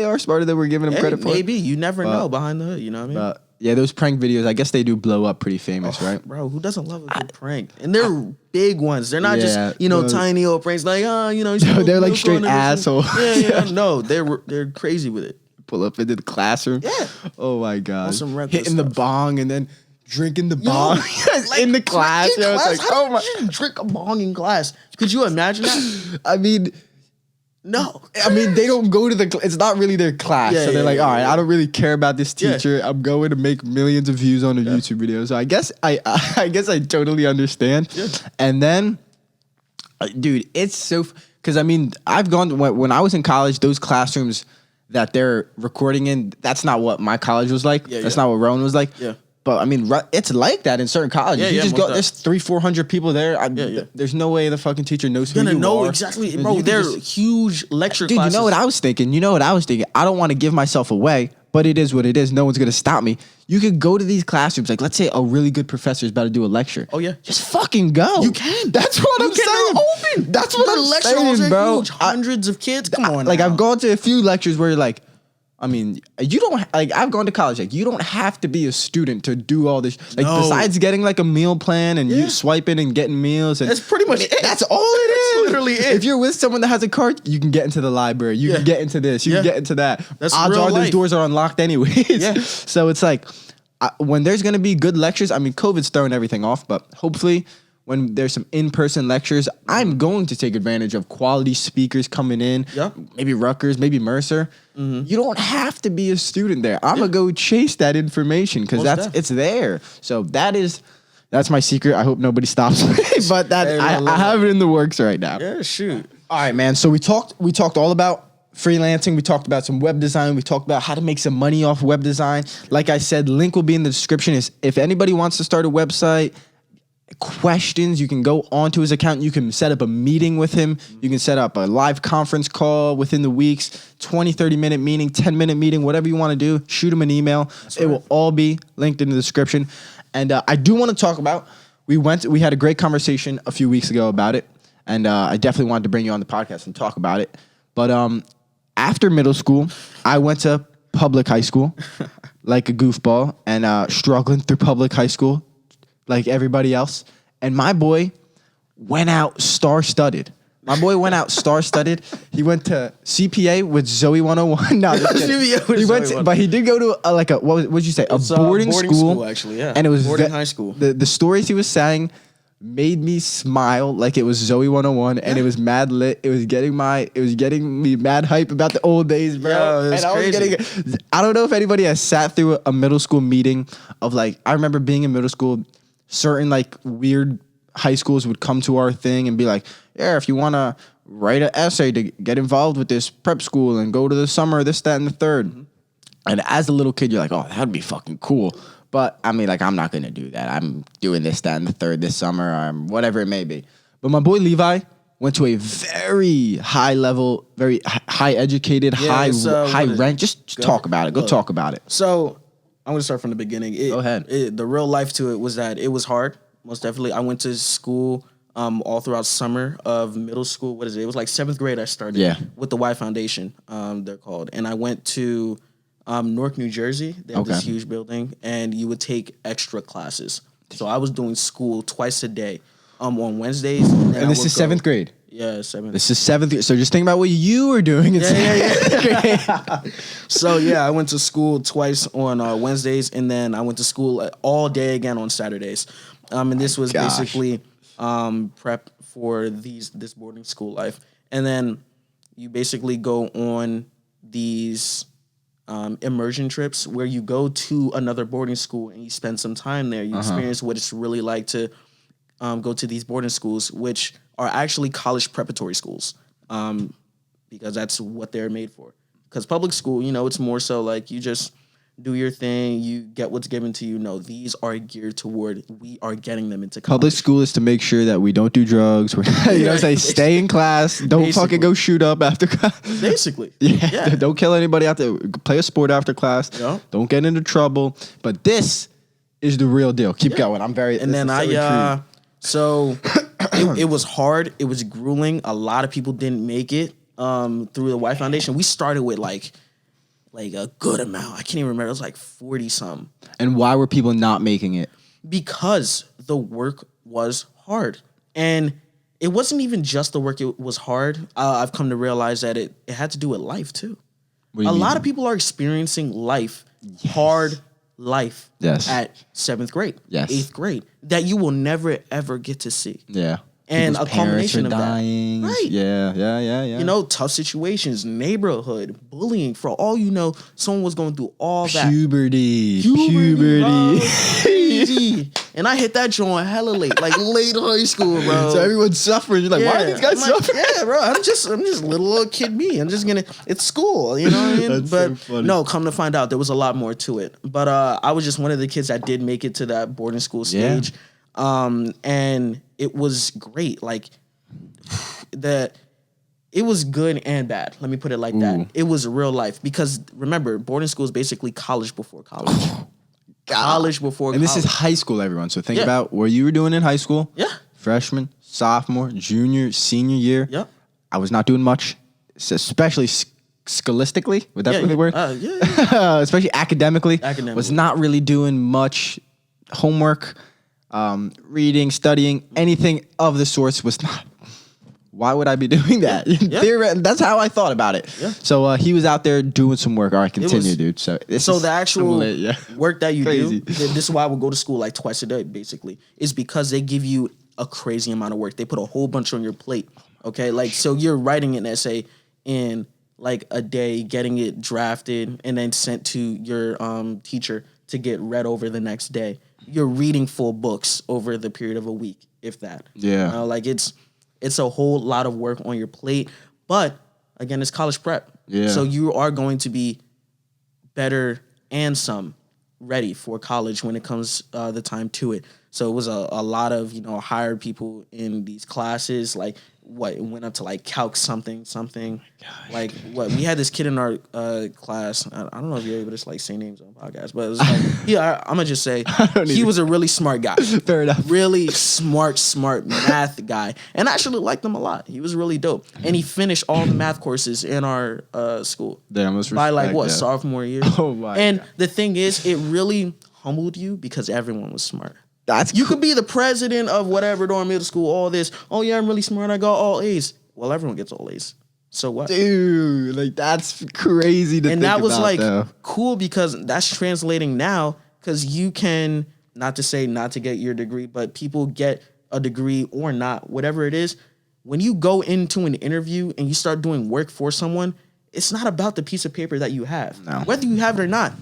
are smarter than we're giving them credit for. Maybe you never know behind the hood. You know what I mean? Yeah, those prank videos, I guess they do blow up pretty famous, right? Bro, who doesn't love a good prank? And they're big ones. They're not just, tiny old pranks like, they're like straight assholes. No, they're crazy with it. Pull up into the classroom. Yeah. Oh my God. Hitting the bong and then drinking the bong in the class. It's like, oh my, drink a bong in class. Could you imagine that? I mean, no. I mean, they don't go to it's not really their class. So they're like, all right, I don't really care about this teacher. I'm going to make millions of views on a YouTube video. So I guess I totally understand. Yeah. And then, dude, it's so, because I mean, I've gone, when I was in college, those classrooms that they're recording in, that's not what my college was like. That's not what Rowan was like. Yeah. But I mean, it's like that in certain colleges. You just go. There's 300-400 people there. There's no way the fucking teacher knows who you are. Exactly, bro. They're huge lecture classes. Dude, you know what I was thinking? I don't want to give myself away, but it is what it is. No one's gonna stop me. You could go to these classrooms. Like, let's say a really good professor is about to do a lecture. Oh yeah, just fucking go. You can. That's what I'm saying. Open. That's what I'm saying, bro. Huge. Hundreds of kids. Come on. Like, I've gone to a few lectures where you're like, I mean, you don't like. I've gone to college. Like, you don't have to be a student to do all this. Like, besides getting like a meal plan and you swiping and getting meals, and that's pretty much it. That's all it is. Literally it. If you're with someone that has a card, you can get into the library. You can get into this. You can get into that. That's odds are those doors are unlocked anyways. Yeah. So it's like when there's gonna be good lectures. I mean, COVID's throwing everything off, but hopefully, when there's some in-person lectures, I'm going to take advantage of quality speakers coming in. Yeah. Maybe Rutgers, maybe Mercer. You don't have to be a student there. I'm going to go chase that information because it's there. So that's my secret. I hope nobody stops me. But I have it in the works right now. Yeah, shoot. All right, man. So we talked all about freelancing. We talked about some web design. We talked about how to make some money off web design. Like I said, link will be in the description. If anybody wants to start a website, questions, you can go onto his account. You can set up a meeting with him. You can set up a live conference call within the weeks, 20-30 minute meeting, 10-minute meeting, whatever you want to do. Shoot him an email. It will all be linked in the description. And I do want to talk about, we had a great conversation a few weeks ago about it, and I definitely wanted to bring you on the podcast and talk about it. But after middle school, I went to public high school like a goofball and struggling through public high school like everybody else. And my boy went out star-studded. He went to CPA with Zoe 101. No, but he did go to what would you say? A boarding school actually, yeah. And it was boarding high school. The stories he was saying made me smile like it was Zoe 101 and it was mad lit. It was getting me mad hype about the old days, bro. Yo, it was crazy. I don't know if anybody has sat through a middle school meeting of like, I remember being in middle school, certain like weird high schools would come to our thing and be like, yeah, if you want to write an essay to get involved with this prep school and go to the summer, this, that, and the third. Mm-hmm. And as a little kid, you're like, oh, that'd be fucking cool. But I mean, like, I'm not going to do that. I'm doing this, that, and the third this summer, or whatever it may be. But my boy Levi went to a very high level, very high educated, high rent. Just talk about it. Go talk about it. So I'm going to start from the beginning. Go ahead. The real life to it was that it was hard, most definitely. I went to school all throughout summer of middle school. What is it? It was like 7th grade I started with the Y Foundation, they're called. And I went to Newark, New Jersey. They have this huge building, and you would take extra classes. So I was doing school twice a day on Wednesdays. And this is 7th grade? Yeah, 7th. This is 7th grade. So just think about what you were doing in 7th grade. So I went to school twice on Wednesdays, and then I went to school all day again on Saturdays. And this was basically prep for this boarding school life. And then you basically go on these immersion trips where you go to another boarding school and you spend some time there. You experience what it's really like to go to these boarding schools, which are actually college preparatory schools, because that's what they're made for. Because public school, it's more so like you just do your thing, you get what's given to you. No, these are geared toward, we are getting them into college. Public school is to make sure that we don't do drugs. Stay in class. Don't fucking go shoot up after class. Basically. Yeah. Don't kill anybody after, play a sport after class. Yeah. Don't get into trouble. But this is the real deal. Keep going. I'm very, and then it was hard. It was grueling. A lot of people didn't make it through the Y Foundation. We started with like a good amount. I can't even remember. It was like 40 something. And why were people not making it? Because the work was hard. And it wasn't even just the work. It was hard. I've come to realize that it had to do with life too. A lot of people are experiencing life, hard life at 7th grade, 8th grade, that you will never, ever get to see. Yeah. And people's a combination of dying. that. Right. Yeah. Tough situations, neighborhood, bullying. For all you know, someone was going through all that. Puberty. Crazy. And I hit that joint hella late, like late high school, bro. So everyone's suffering. You're like, why are these guys suffering? Yeah, bro. I'm just little old kid me. I'm just it's school, you know what I mean? That's but so funny. No, come to find out, there was a lot more to it. But I was just one of the kids that did make it to that boarding school stage. And it was great. Like it was good and bad. Let me put it like that. It was real life because remember, boarding school is basically college before college. College before college. And this is high school, everyone. So think about what you were doing in high school. Yeah. Freshman, sophomore, junior, senior year. Yep. I was not doing much, especially scholastically. Would that be the word? Especially academically. Was not really doing much homework. Reading, studying, anything of the sorts was not. Why would I be doing that? That's how I thought about it. Yeah. So he was out there doing some work. All right, continue, dude. So the actual work that you do, this is why I would go to school like twice a day, basically, is because they give you a crazy amount of work. They put a whole bunch on your plate. Okay, like so you're writing an essay in like a day, getting it drafted, and then sent to your teacher to get read over the next day. You're reading full books over the period of a week, if that. Yeah. Like it's a whole lot of work on your plate. But again, it's college prep. Yeah. So you are going to be better and some ready for college when it comes the time to it. So it was a lot of, hired people in these classes, like it went up to like calc something. Like we had this kid in our class. I don't know if you're able to like say names on podcasts, but it was like, I'm gonna just say he was a really smart guy. Fair enough. Really smart math guy, and I actually liked him a lot. He was really dope, and he finished all the math courses in our school by like sophomore year. Oh my! And the thing is, it really humbled you because everyone was smart. You could be the president of whatever dorm, middle school, all this. Oh yeah, I'm really smart. I got all A's. Well, everyone gets all A's. So what? Dude, like that's crazy to think about. And that was like cool because that's translating now because you can, not to say not to get your degree, but people get a degree or not, whatever it is. When you go into an interview and you start doing work for someone, it's not about the piece of paper that you have. No. Whether you have it or not.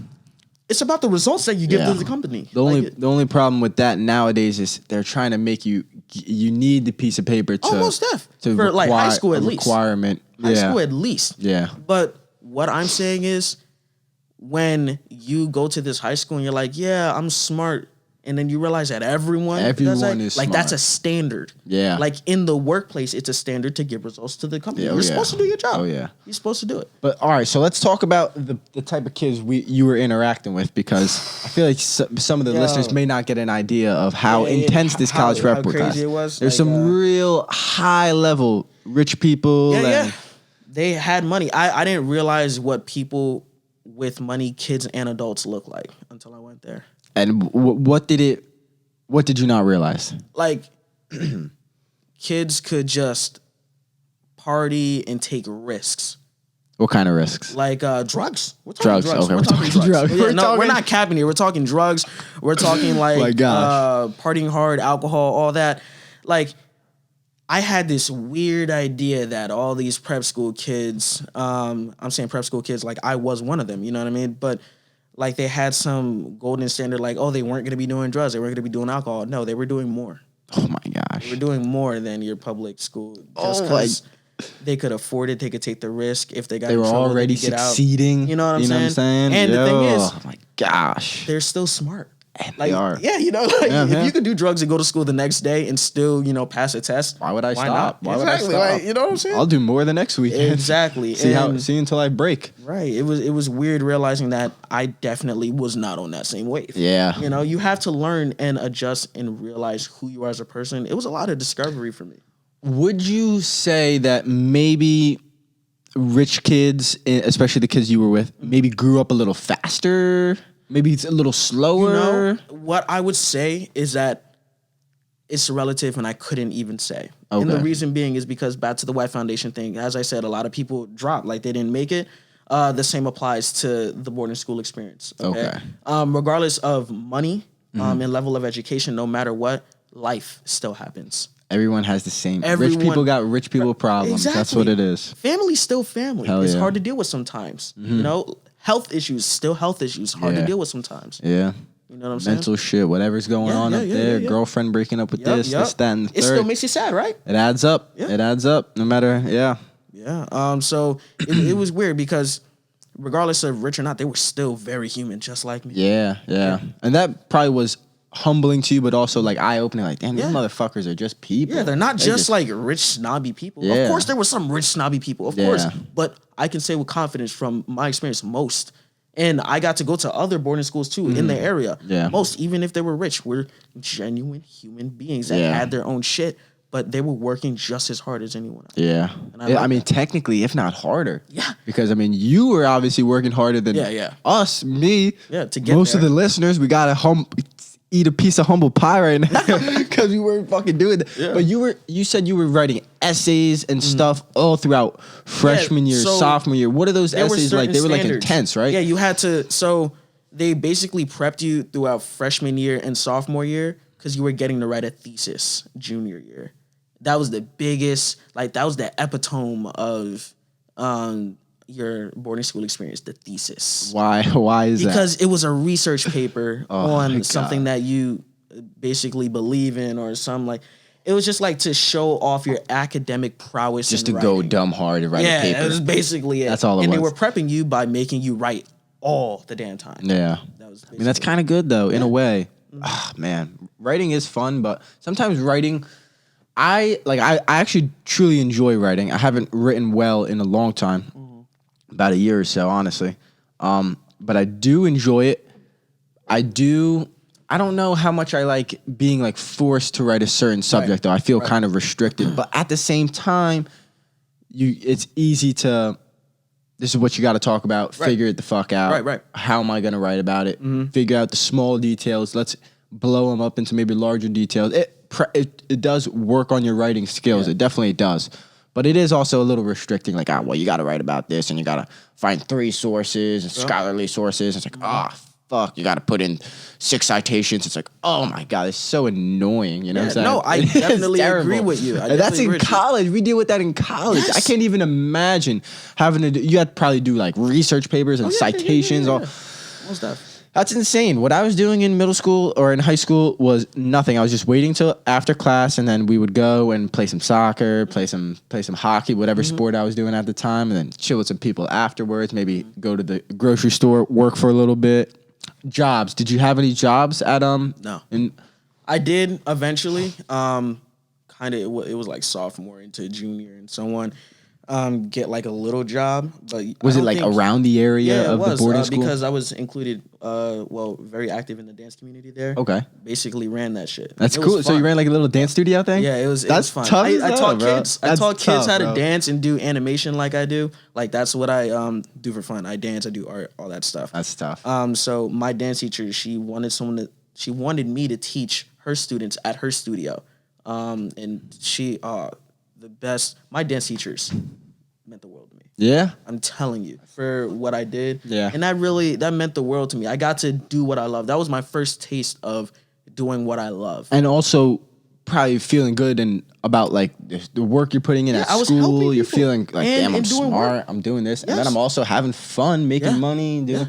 It's about the results that you give to the company. The only problem with that nowadays is they're trying to make you need the piece of paper to almost for like high school at least. Requirement. High school at least. Yeah. But what I'm saying is when you go to this high school and you're like, yeah, I'm smart. And then you realize that everyone is smart. That's a standard. Yeah. Like in the workplace, it's a standard to give results to the company. You're supposed to do your job. Oh yeah. You're supposed to do it. But all right, so let's talk about the type of kids you were interacting with because I feel like some of the listeners may not get an idea of how intense this college prep was. There's some real high level rich people. Yeah. They had money. I didn't realize what people with money, kids and adults look like until I went there. And what did you not realize? Like, kids could just party, and take risks. What kind of risks? Like drugs. We're talking Drugs. drugs. Okay, We're talking drugs. We're We're not capping here. We're talking drugs. We're talking like My gosh. partying hard, alcohol, all that. Like, I had this weird idea that all these prep school kids, I'm saying prep school kids, like I was one of them, you know what I mean? But like they had some golden standard, like, oh, they weren't going to be doing drugs. They weren't going to be doing alcohol. No, they were doing more. Oh my gosh. They were doing more than your public school. Just Oh, because they could afford it. They could take the risk. If they got They in were trouble, already they could get out. succeeding. You know what I'm saying? And Yo, the thing is, oh my gosh. they're still smart. And Like, they are. yeah, you know, like Yeah, if you could do drugs and go to school the next day and still, you know, pass a test, Why would I stop? not? Why would I Exactly, stop? like, you know what I'm saying? I'll do more the next weekend. Exactly. see And- until I break. Right. It was weird realizing that I definitely was not on that same wave. Yeah. You know, you have to learn and adjust and realize who you are as a person. It was a lot of discovery for me. Would you say that maybe rich kids, especially the kids you were with, maybe grew up a little faster? Maybe it's a little slower? You know, what I would say is that it's relative and I couldn't even say. Okay. And the reason being is because back to the White Foundation thing, as I said, a lot of people dropped, like they didn't make it. The same applies to the boarding school experience. Okay. Regardless of money and level of education, no matter what, life still happens. Everyone has the same. Everyone- rich people got rich people problems. Exactly. That's what it is. Family's still family. Hell It's yeah. hard to deal with sometimes. You know, health issues, still health issues, hard Yeah. to deal with sometimes. Yeah. You know what I'm saying? Mental shit, whatever's going Yeah, on yeah, up yeah, there, yeah. girlfriend breaking up with Yep, this, yep. this, that, and the It third. still makes you sad, right? It adds up. Yeah. It adds up. No matter, yeah. Yeah. So it was weird because regardless of rich or not, they were still very human, just like me. Yeah. And that probably was humbling to you, but also like eye-opening. Like, damn, these Yeah. motherfuckers are just people. Yeah, they're not just like rich snobby people. Yeah. Of course, there were some rich snobby people, of Yeah. course, but I can say with confidence from my experience, most. And I got to go to other boarding schools too in the area. Yeah. Most, even if they were rich, were genuine human beings that Yeah. had their own shit, but they were working just as hard as anyone else. Yeah. And I Yeah, like I mean, that. technically, if not harder. Yeah. Because, I mean, you were obviously working harder than Yeah. us, me. Yeah, to get most of there. the listeners, we got to eat a piece of humble pie right now because we weren't fucking doing that. Yeah. But you said you were writing essays and stuff all throughout freshman year, so sophomore year. What are those There were essays like? certain They were like standards. intense, right? Yeah, you had to. So they basically prepped you throughout freshman year and sophomore year because you were getting to write a thesis junior year. That was the biggest, like that was the epitome of your boarding school experience, the thesis. Why is that? Because it was a research paper Oh my on God. something that you basically believe in or some like. It was just like to show off your academic prowess. Just in to go writing. dumb hard and write a Yeah, paper. that was basically it. That's all it and was. they were prepping you by making you write all the damn time. Yeah. That was I mean, that's kind of good though, in a way. Ah, man, writing is fun, but sometimes writing, I actually truly enjoy writing. I haven't written well in a long time, about a year or so, honestly. But I do enjoy it. I don't know how much I like being like forced to write a certain subject though. I feel kind of restricted, but at the same time, it's easy to. This is what you got to talk about. Right. Figure it the fuck out. Right. How am I going to write about it? Figure out the small details. Let's blow them up into maybe larger details. It does work on your writing skills. Yeah. It definitely does. But it is also a little restricting. Like, well, you got to write about this, and you got to find 3 sources and scholarly sources. It's like, fuck, you got to put in 6 citations. It's like, oh my God, it's so annoying. You know what I'm saying? No, I It's definitely terrible. agree with you. I And that's definitely in agree with you. college. We deal with that in college. Yes. I can't even imagine having to do, you had to probably do like research papers and citations. All Most stuff. That's insane. What I was doing in middle school or in high school was nothing. I was just waiting till after class, and then we would go and play some soccer, play some hockey, whatever sport I was doing at the time, and then chill with some people afterwards. Maybe go to the grocery store, work for a little bit. Jobs. Did you have any jobs at No. I did eventually. Kind of. It was like sophomore into junior and so on. Get like a little job, but Was it like around the area of the boarding school? because I was included. Very active in the dance community there. Okay. Basically ran that shit. That's It was cool. So you fun. ran like a little dance studio thing? Yeah, it was. It That's was fun. tough as I hell, taught bro. kids. I That's taught kids tough, how to bro. dance and do animation like I do. Like that's what I do for fun. I dance. I do art. All that stuff. That's tough. So my dance teacher, she wanted me to teach her students at her studio. And she, the best. My dance teachers meant the world to me. Yeah. I'm telling you, for what I did. Yeah. And that meant the world to me. I got to do what I love. That was my first taste of doing what I love. And also probably feeling good and about like the work you're putting in at school. You're feeling like, damn, I'm smart. I'm doing this. Yes. And then I'm also having fun, making money. Doing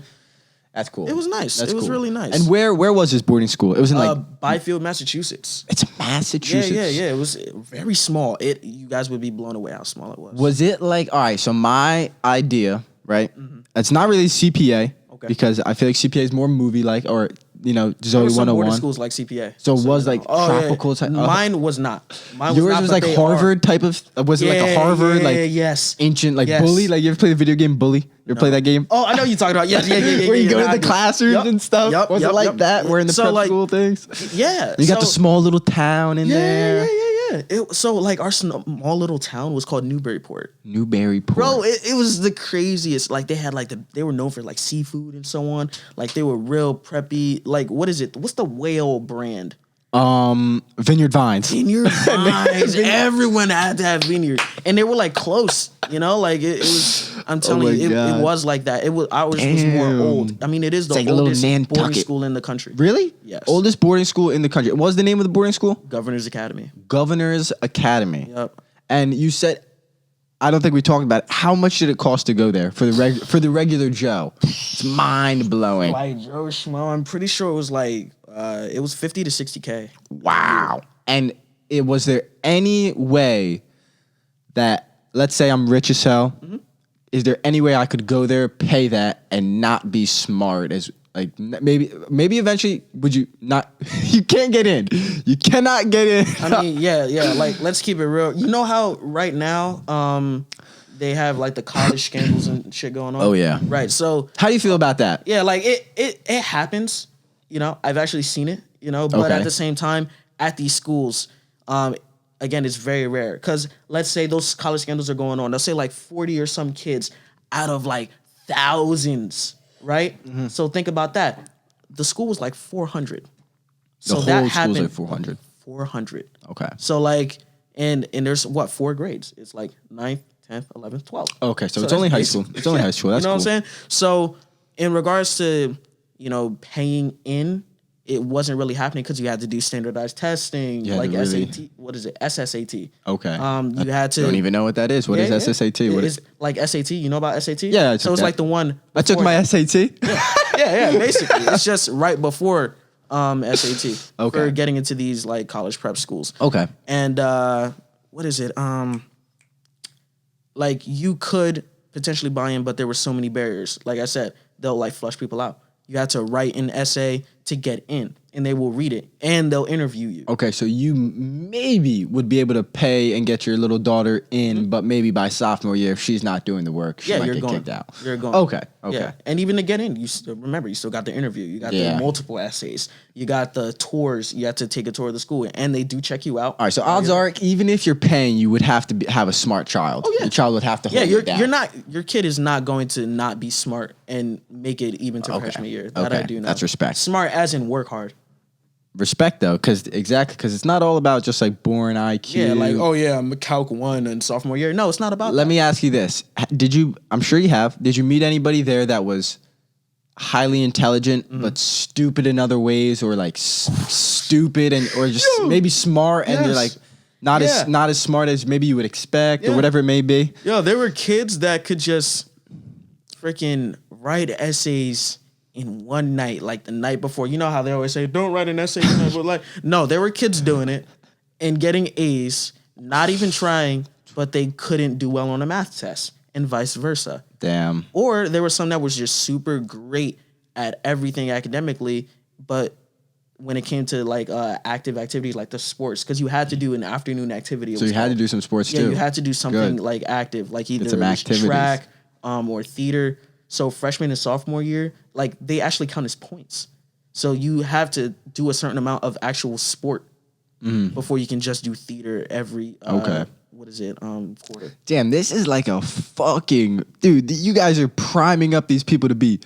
That's cool. It was nice. It was really nice. And where was this boarding school? It was in like Byfield, Massachusetts. It's Massachusetts. Yeah. It was very small. You guys would be blown away how small it was. Was it like, all right, so my idea, right? Mm-hmm. It's not really CPA because I feel like CPA is more movie like or Zoe 101. Boarding schools like CPA. So it was like tropical type. Mine was not. Yours was like Harvard type of. Was it like a Harvard ancient Bully? Like you ever play the video game Bully? You ever play that game? Oh, I know you're talking about. Yeah. Where you go to the classrooms and stuff. Was it like that? We're in the prep school things. Yeah. You got the small little town in there. Yeah. So our small little town was called Newburyport. Bro, it was the craziest. Like they had they were known for like seafood and so on. Like they were real preppy. Like what is it? What's the whale brand? Vineyard Vines. Vineyard Vines. Everyone had to have vineyard, and they were like close. Like it was. I'm telling you, it was like that. Ours was more old. I mean, it is the oldest boarding school in the country. Really? Yes. Oldest boarding school in the country. What was the name of the boarding school? Governor's Academy. Governor's Academy. Yep. And you said, I don't think we talked about it. How much did it cost to go there for the regular Joe? It's mind blowing. Like Joe Schmo, I'm pretty sure it was like it was $50 to $60K. Wow. And was there any way that, let's say I'm rich as hell, mm-hmm. Is there any way I could go there, pay that, and not be smart? As like maybe eventually would you not? You can't get in. You cannot get in. I mean, yeah. Like let's keep it real. You know how right now they have like the college scandals and shit going on. Oh yeah. Right. So how do you feel about that? Yeah, like it happens. I've actually seen it. But at the same time, at these schools, again, it's very rare because let's say those college scandals are going on. They'll say like 40 or some kids out of like thousands, right? Mm-hmm. So think about that. The school was like 400. So the that whole happened. School's like 400. 400. Okay. So like, and there's 4 grades? It's like 9th, 10th, 11th, 12th. Okay, so it's only high school. It's only high school. That's cool. What I'm saying? So in regards to, paying in, it wasn't really happening because you had to do standardized testing, like SAT. What is it? SSAT. Okay. You had to. I don't even know what that is. What is SSAT? What is like SAT? You know about SAT? Yeah. So it's like the one. I took my SAT. Yeah. Basically, it's just right before SAT. Okay. For getting into these like college prep schools. Okay. And what is it? Like you could potentially buy in, but there were so many barriers. Like I said, they'll like flush people out. You had to write an essay to get in, and they will read it, and they'll interview you. Okay, so you maybe would be able to pay and get your little daughter in, mm-hmm. but maybe by sophomore year, if she's not doing the work, she might get kicked out. You're going. Okay. Yeah. And even to get in, you still got the interview. You got the multiple essays. You got the tours. You have to take a tour of the school, and they do check you out. All right, so odds are, even if you're paying, you would have to have a smart child. Oh, yeah. Your child would have to hold it down. Your kid is not going to not be smart and make it even to freshman year. That I do know. That's respect. Smart as in work hard. Respect though, because it's not all about just like born IQ. Yeah, like I'm a Calc 1 in sophomore year. No, it's not about. Let me ask you this: I'm sure you have. Did you meet anybody there that was highly intelligent mm-hmm. but stupid in other ways, or like stupid or just maybe smart and they're like not as smart as maybe you would expect or whatever it may be? Yo, there were kids that could just freaking write essays in one night, like the night before. You know how they always say, don't write an essay the night before. Like, no, there were kids doing it and getting A's, not even trying, but they couldn't do well on a math test, and vice versa. Damn. Or there was some that was just super great at everything academically, but when it came to like active activities like the sports, because you had to do an afternoon activity. So you had to do some sports too. Yeah, you had to do something like active, like either track or theater. So freshman and sophomore year, like they actually count as points. So you have to do a certain amount of actual sport before you can just do theater every quarter. Damn, this is like a fucking dude. You guys are priming up these people to be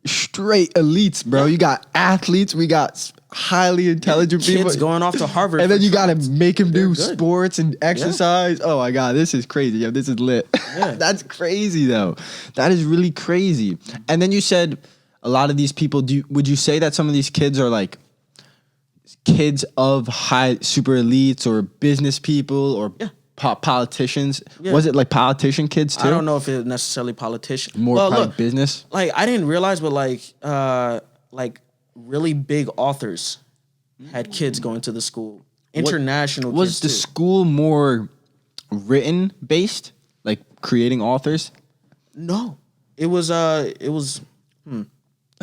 straight elites, bro. You got athletes, we got highly intelligent people. Kids going off to Harvard. And then you got to make him do good. sports and exercise. Oh my God, this is crazy. Yo, this is lit. Yeah. That's crazy though. That is really crazy. And then you said a lot of these people, would you say that some of these kids are like kids of high super elites or business people or politicians? Yeah. Was it like politician kids too? I don't know if it's necessarily politician. More probably business. Like I didn't realize, but like really big authors had kids going to the school. International kids was the too. School more written based, like creating authors? No, it was like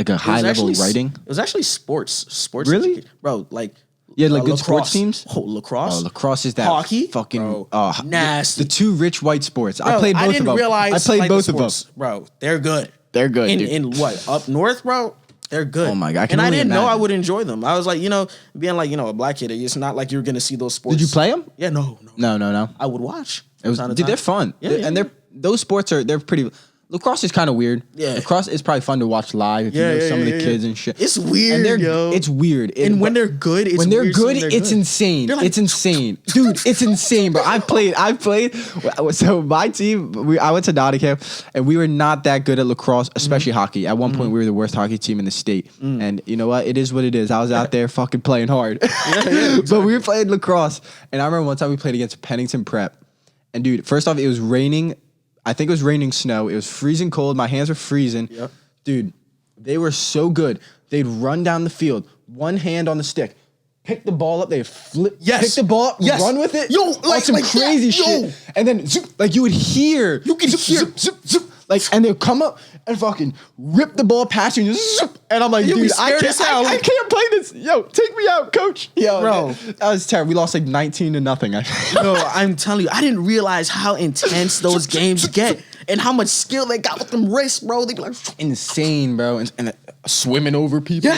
a high level writing. It was actually sports. Really, bro? Like good lacrosse. sports teams. Oh, lacrosse. Oh, lacrosse is that hockey. Fucking nasty. The two rich white sports. Bro, I played both of them. I played both of them, bro. They're good. They're good. In what up north, bro? They're good. Oh my God! I didn't know I would enjoy them. I was like, being like, a black kid, it's not like you're gonna see those sports. Did you play them? Yeah, no. I would watch. They're fun. And those sports they're pretty. Lacrosse is kind of weird. Yeah, lacrosse is probably fun to watch live if you know some of the kids and shit. It's weird, It's weird. And when they're good, it's insane. Like, it's insane, dude. It's insane. But I played. So my team, I went to Nottingham, and we were not that good at lacrosse, especially hockey. At one point, we were the worst hockey team in the state. And you know what? It is what it is. I was out there fucking playing hard. Exactly. But we were playing lacrosse, and I remember one time we played against Pennington Prep, and dude, first off, it was raining. I think it was raining snow. It was freezing cold. My hands were freezing. Yep. Dude, they were so good. They'd run down the field, one hand on the stick, pick the ball up, they'd flip, pick the ball up, run with it. Like some crazy shit. And then, zoop, like you would hear. You could hear. Zoop, zoop, like, and they'd come up and fucking rip the ball past you and just zoop. And I'm like, dude, I can't play this. Yo, take me out, coach. Yo, bro. That was terrible. We lost like 19-0. No, I'm telling you, I didn't realize how intense those games get and how much skill they got with them wrists, bro. They be like insane, bro. And swimming over people.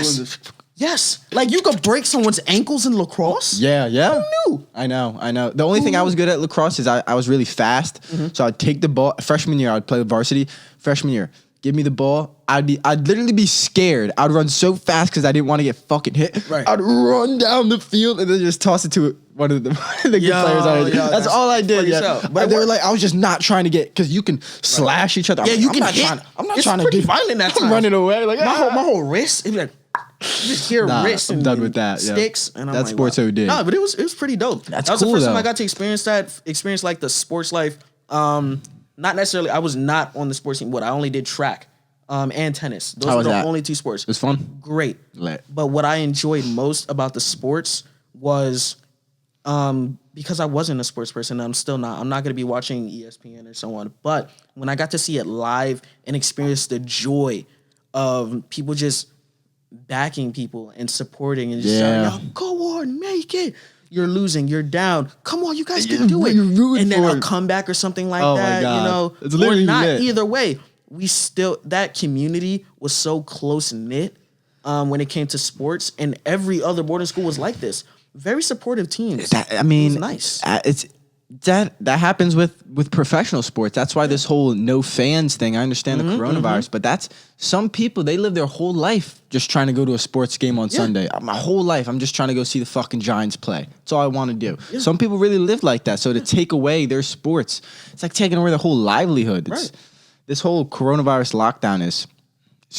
Yes. Like you could break someone's ankles in lacrosse. Yeah. Who knew? I know. The only thing I was good at lacrosse is I was really fast. So I'd take the ball. Freshman year, I'd play varsity. Freshman year, give me the ball. I'd literally be scared. I'd run so fast because I didn't want to get fucking hit. Right. I'd run down the field and then just toss it to one of the good players on it. That's all I did. But they were like, I was just not trying to get, because you can slash each other. Yeah, you can hit. I'm not trying to do violent that time. I'm running away. Like my whole wrist. It'd be like, you just hear wrists and, I'm done with that. Sticks. And I'm that's like, sports OD. No, but it was pretty dope. That was cool, the first though. time I got to experience like the sports life. Not necessarily. I was not on the sports team. I only did track. And tennis. Those were the only two sports. It was fun. Great. Lit. But what I enjoyed most about the sports was because I wasn't a sports person, and I'm still not. I'm not going to be watching ESPN or so on. But when I got to see it live and experience the joy of people just backing people and supporting and just saying, yo, go on, make it. You're losing. You're down. Come on, you guys can do it. And then a comeback or something like that. My God. You know, it's literally or not. Lit. Either way, that community was so close knit when it came to sports, and every other boarding school was like this. Very supportive teams. It was nice. That happens with professional sports. That's why this whole no fans thing. I understand the coronavirus, but that's some people. They live their whole life just trying to go to a sports game on Sunday. My whole life, I'm just trying to go see the fucking Giants play. That's all I want to do. Yeah. Some people really live like that. So to take away their sports, it's like taking away their whole livelihood. This whole coronavirus lockdown it's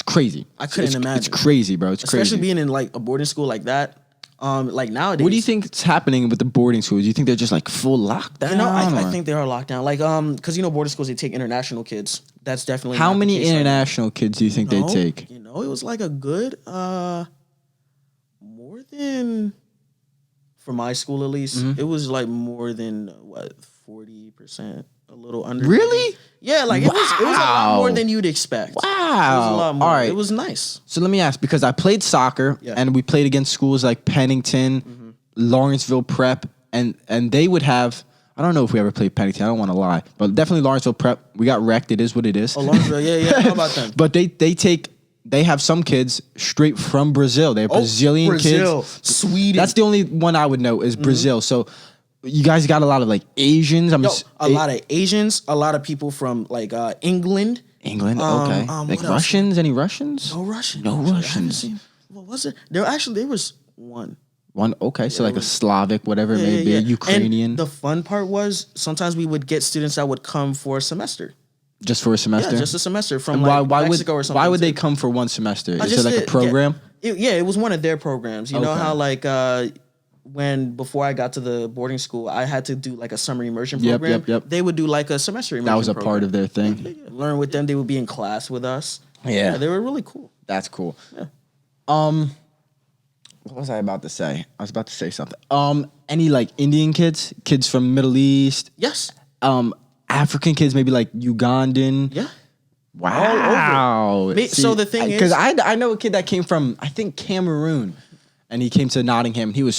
crazy. I couldn't imagine. It's crazy, bro. It's especially crazy. being in like a boarding school like that. Like nowadays. What do you think is happening with the boarding schools? Do you think they're just like full lockdown? I think they are locked down. Like, because boarding schools, they take international kids. That's definitely how many international kids do you think they take? It was like a good more than, for my school at least, it was like more than 40%, a little under. Really? Yeah, like it was a lot more than you'd expect. Wow. It was a lot more. All right. It was nice. So let me ask, because I played soccer and we played against schools like Pennington, Lawrenceville Prep, and they would have, I don't know if we ever played Pennington, I don't want to lie, but definitely Lawrenceville Prep. We got wrecked. It is what it is. Oh, Lawrenceville, yeah. How about them? But they have some kids straight from Brazil. They're Brazilian kids. Sweden. That's the only one I would know is Brazil. So you guys got a lot of like Asians. A lot of Asians, a lot of people from like England. Okay. Like Russians? Any Russians? No Russians. No Russians. What was it? There was one. One, okay, so like a Slavic, whatever it may be, Ukrainian. And the fun part was sometimes we would get students that would come for a semester. Just for a semester? Yeah, just a semester from Mexico Mexico or something. Why would they come for one semester? Is it like a program? It was one of their programs. You know how like before I got to the boarding school, I had to do like a summer immersion program. Yep. They would do like a semester immersion program. That was a part of their thing. Learn with them. They would be in class with us. Yeah. They were really cool. That's cool. Yeah. What was I about to say? I was about to say something. Any like Indian kids from Middle East? Yes. African kids, maybe like Ugandan. Yeah. Wow. So the thing is, because I know a kid that came from, I think, Cameroon, and he came to Nottingham. And he was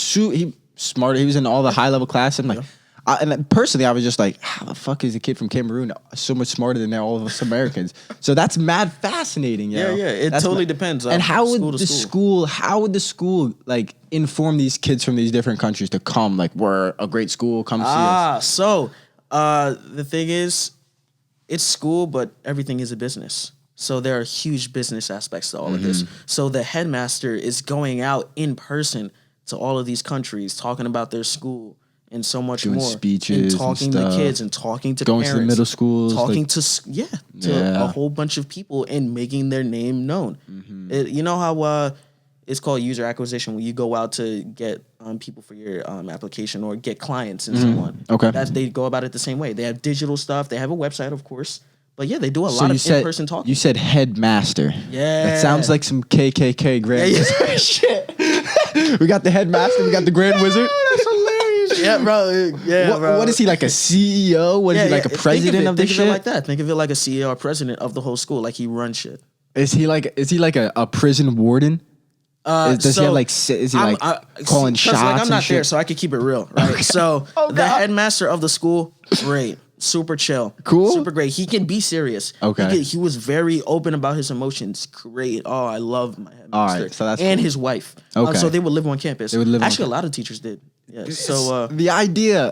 smart. He was in all the high level classes. And like, and personally, I was just like, how the fuck is a kid from Cameroon so much smarter than all of us Americans? So that's mad fascinating. Yeah. It totally depends. And how would the school like inform these kids from these different countries to come? Like, we're a great school. Come see us. So the thing is, it's school, but everything is a business. So there are huge business aspects to all of this. So the headmaster is going out in person to all of these countries, talking about their school and so much doing more, speeches, and talking to kids, and talking to going parents, to the middle schools, talking to a whole bunch of people, and making their name known. You know how it's called user acquisition, when you go out to get people for your application or get clients and so on. Okay, they go about it the same way. They have digital stuff. They have a website, of course. But yeah, they do a lot of in-person talking. You said headmaster. Yeah. That sounds like some KKK Grand Wizard shit. We got the headmaster, we got the Grand Wizard. That's hilarious. Yeah, bro. Yeah, bro. What is he, like a CEO? What is he, like a president of this shit? Think of it like that. Think of it like a CEO or president of the whole school. Like he runs shit. Is he like a prison warden? Does he have like, is he like calling shots? Like, I'm not shit? there, so I can keep it real, right? Okay. So the headmaster of the school, great. Super chill. Cool. Super great. He can be serious. Okay. He was very open about his emotions. Great. Oh, I love my headmaster. All right, so that's and cool. his wife. Okay. So they would live on campus. Actually, a lot of teachers did. Yeah. So the idea,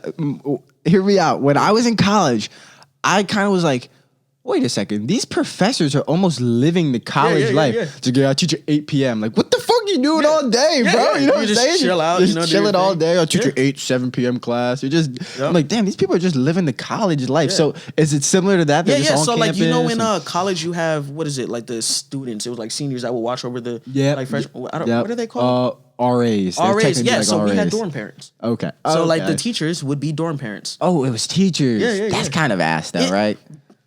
hear me out. When I was in college, I kind of was like, wait a second, these professors are almost living the college life. So I teach at 8 p.m. Like, what the fuck you doing all day, bro? You know what I'm saying? Just chill out. Just chilling all day. I'll teach your 8, 7 p.m. class. You're just, I'm like, damn, these people are just living the college life. So is it similar to that? Yeah. So like, you know, in college you have, what is it? Like the students, it was like seniors that would watch over the like freshmen. What are they called? RAs. RAs, yeah. Like so RAs. we had dorm parents. Okay. So like the teachers would be dorm parents. Oh, it was teachers. Yeah. That's kind of ass though, right?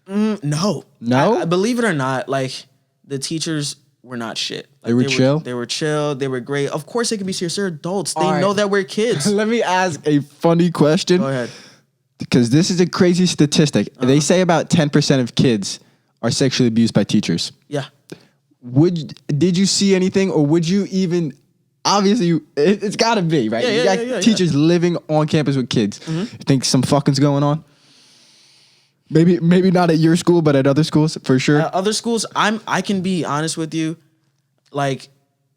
No. I believe it or not, like the teachers were not shit. Like, they were chill? They were chill. They were great. Of course they can be serious. They're adults. They know that we're kids. Let me ask a funny question. Go ahead. Because this is a crazy statistic. They say about 10% of kids are sexually abused by teachers. Yeah. Did you see anything, or would you even? Obviously, it's got to be right. You got teachers living on campus with kids. You think some fucking's going on? Maybe not at your school, but at other schools for sure. Other schools, I can be honest with you, like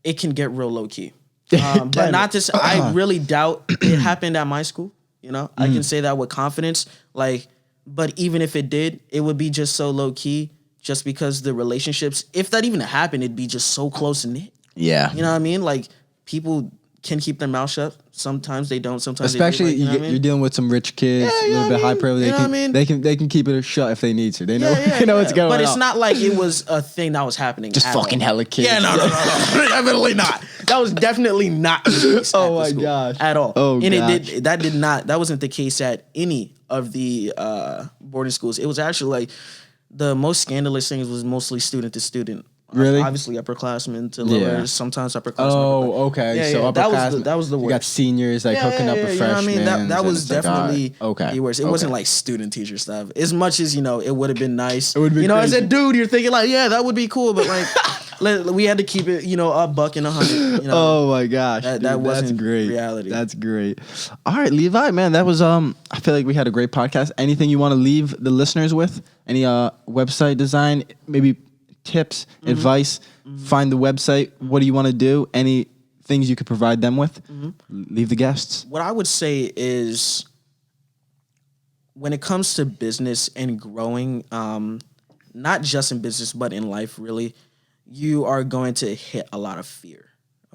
it can get real low key. But not this. I really doubt it happened at my school. You know, I can say that with confidence. Like, but even if it did, it would be just so low key, just because the relationships, if that even happened, it'd be just so close knit. Yeah, you know what I mean. Like people can keep their mouth shut. Sometimes they don't. Sometimes especially they do, like, you're dealing with some rich kids, a little bit high privilege. They can keep it shut if they need to. They know what's going on. But it's not like it was a thing that was happening. Just fucking hella kids. Yeah, no, definitely not. That was definitely not the case. Oh my gosh, at all. Oh, and that wasn't the case at any of the boarding schools. It was actually like the most scandalous things was mostly student to student. Really? Obviously, upperclassmen to lowers, sometimes upperclassmen. Oh, okay. So upperclassmen. That was the worst. You got seniors like hooking up with freshmen. You know what I mean? That was definitely the worst. It wasn't like student teacher stuff. As much as, it would have been nice. It would be as a dude, you're thinking like, yeah, that would be cool. But like, we had to keep it, a buck and 100. Oh my gosh. That wasn't great. reality. That's great. All right, Levi, man, that was, I feel like we had a great podcast. Anything you want to leave the listeners with? Any website design, maybe tips, advice? Find the website. What do you want to do? Any things you could provide them with? Leave the guests. What I would say is, when it comes to business and growing, not just in business, but in life, really, you are going to hit a lot of fear.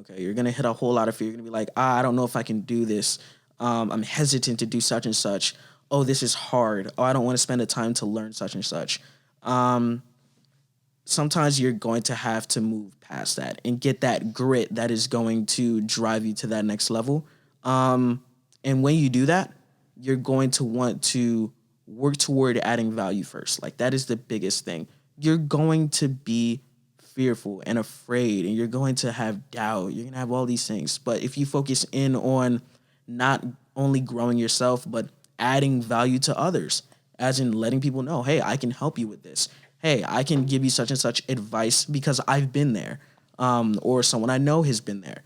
Okay, you're gonna hit a whole lot of fear. You're gonna be like, I don't know if I can do this. I'm hesitant to do such and such. Oh, this is hard. Oh, I don't want to spend the time to learn such and such. Sometimes you're going to have to move past that and get that grit that is going to drive you to that next level. And when you do that, you're going to want to work toward adding value first. Like, that is the biggest thing. You're going to be fearful and afraid, and you're going to have doubt. You're going to have all these things. But if you focus in on not only growing yourself, but adding value to others, as in letting people know, hey, I can help you with this. Hey, I can give you such and such advice because I've been there, or someone I know has been there.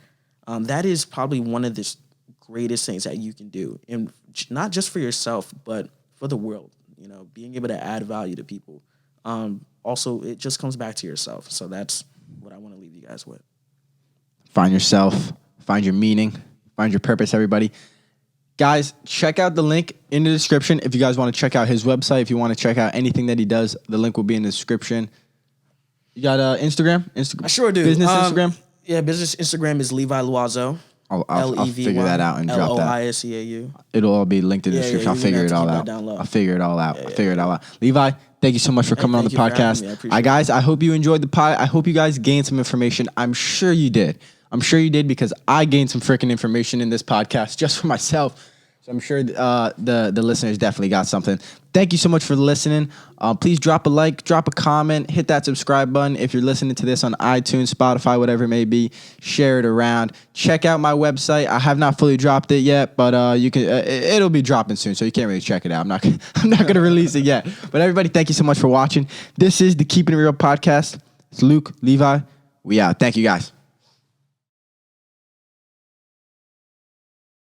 That is probably one of the greatest things that you can do, and not just for yourself, but for the world. You know, being able to add value to people. Also, it just comes back to yourself. So that's what I want to leave you guys with. Find yourself, find your meaning, find your purpose, everybody. Guys, check out the link in the description if you guys want to check out his website. If you want to check out anything that he does, the link will be in the description. You got Instagram? I sure do. Business Instagram? Yeah, business Instagram is Levi Loiseau. I'll figure that out and drop that. Loiseau. It'll all be linked in the description. I'll figure it all out. I'll figure it all out. Levi, thank you so much for coming on the podcast. Guys, I hope you enjoyed the pod. I hope you guys gained some information. I'm sure you did. Because I gained some freaking information in this podcast just for myself. So I'm sure the listeners definitely got something. Thank you so much for listening. Please drop a like, drop a comment, hit that subscribe button. If you're listening to this on iTunes, Spotify, whatever it may be, share it around. Check out my website. I have not fully dropped it yet, but you can. It'll be dropping soon, so you can't really check it out. I'm not gonna release it yet. But everybody, thank you so much for watching. This is the Keepin' It Real podcast. It's Luke, Levi. We out. Thank you guys.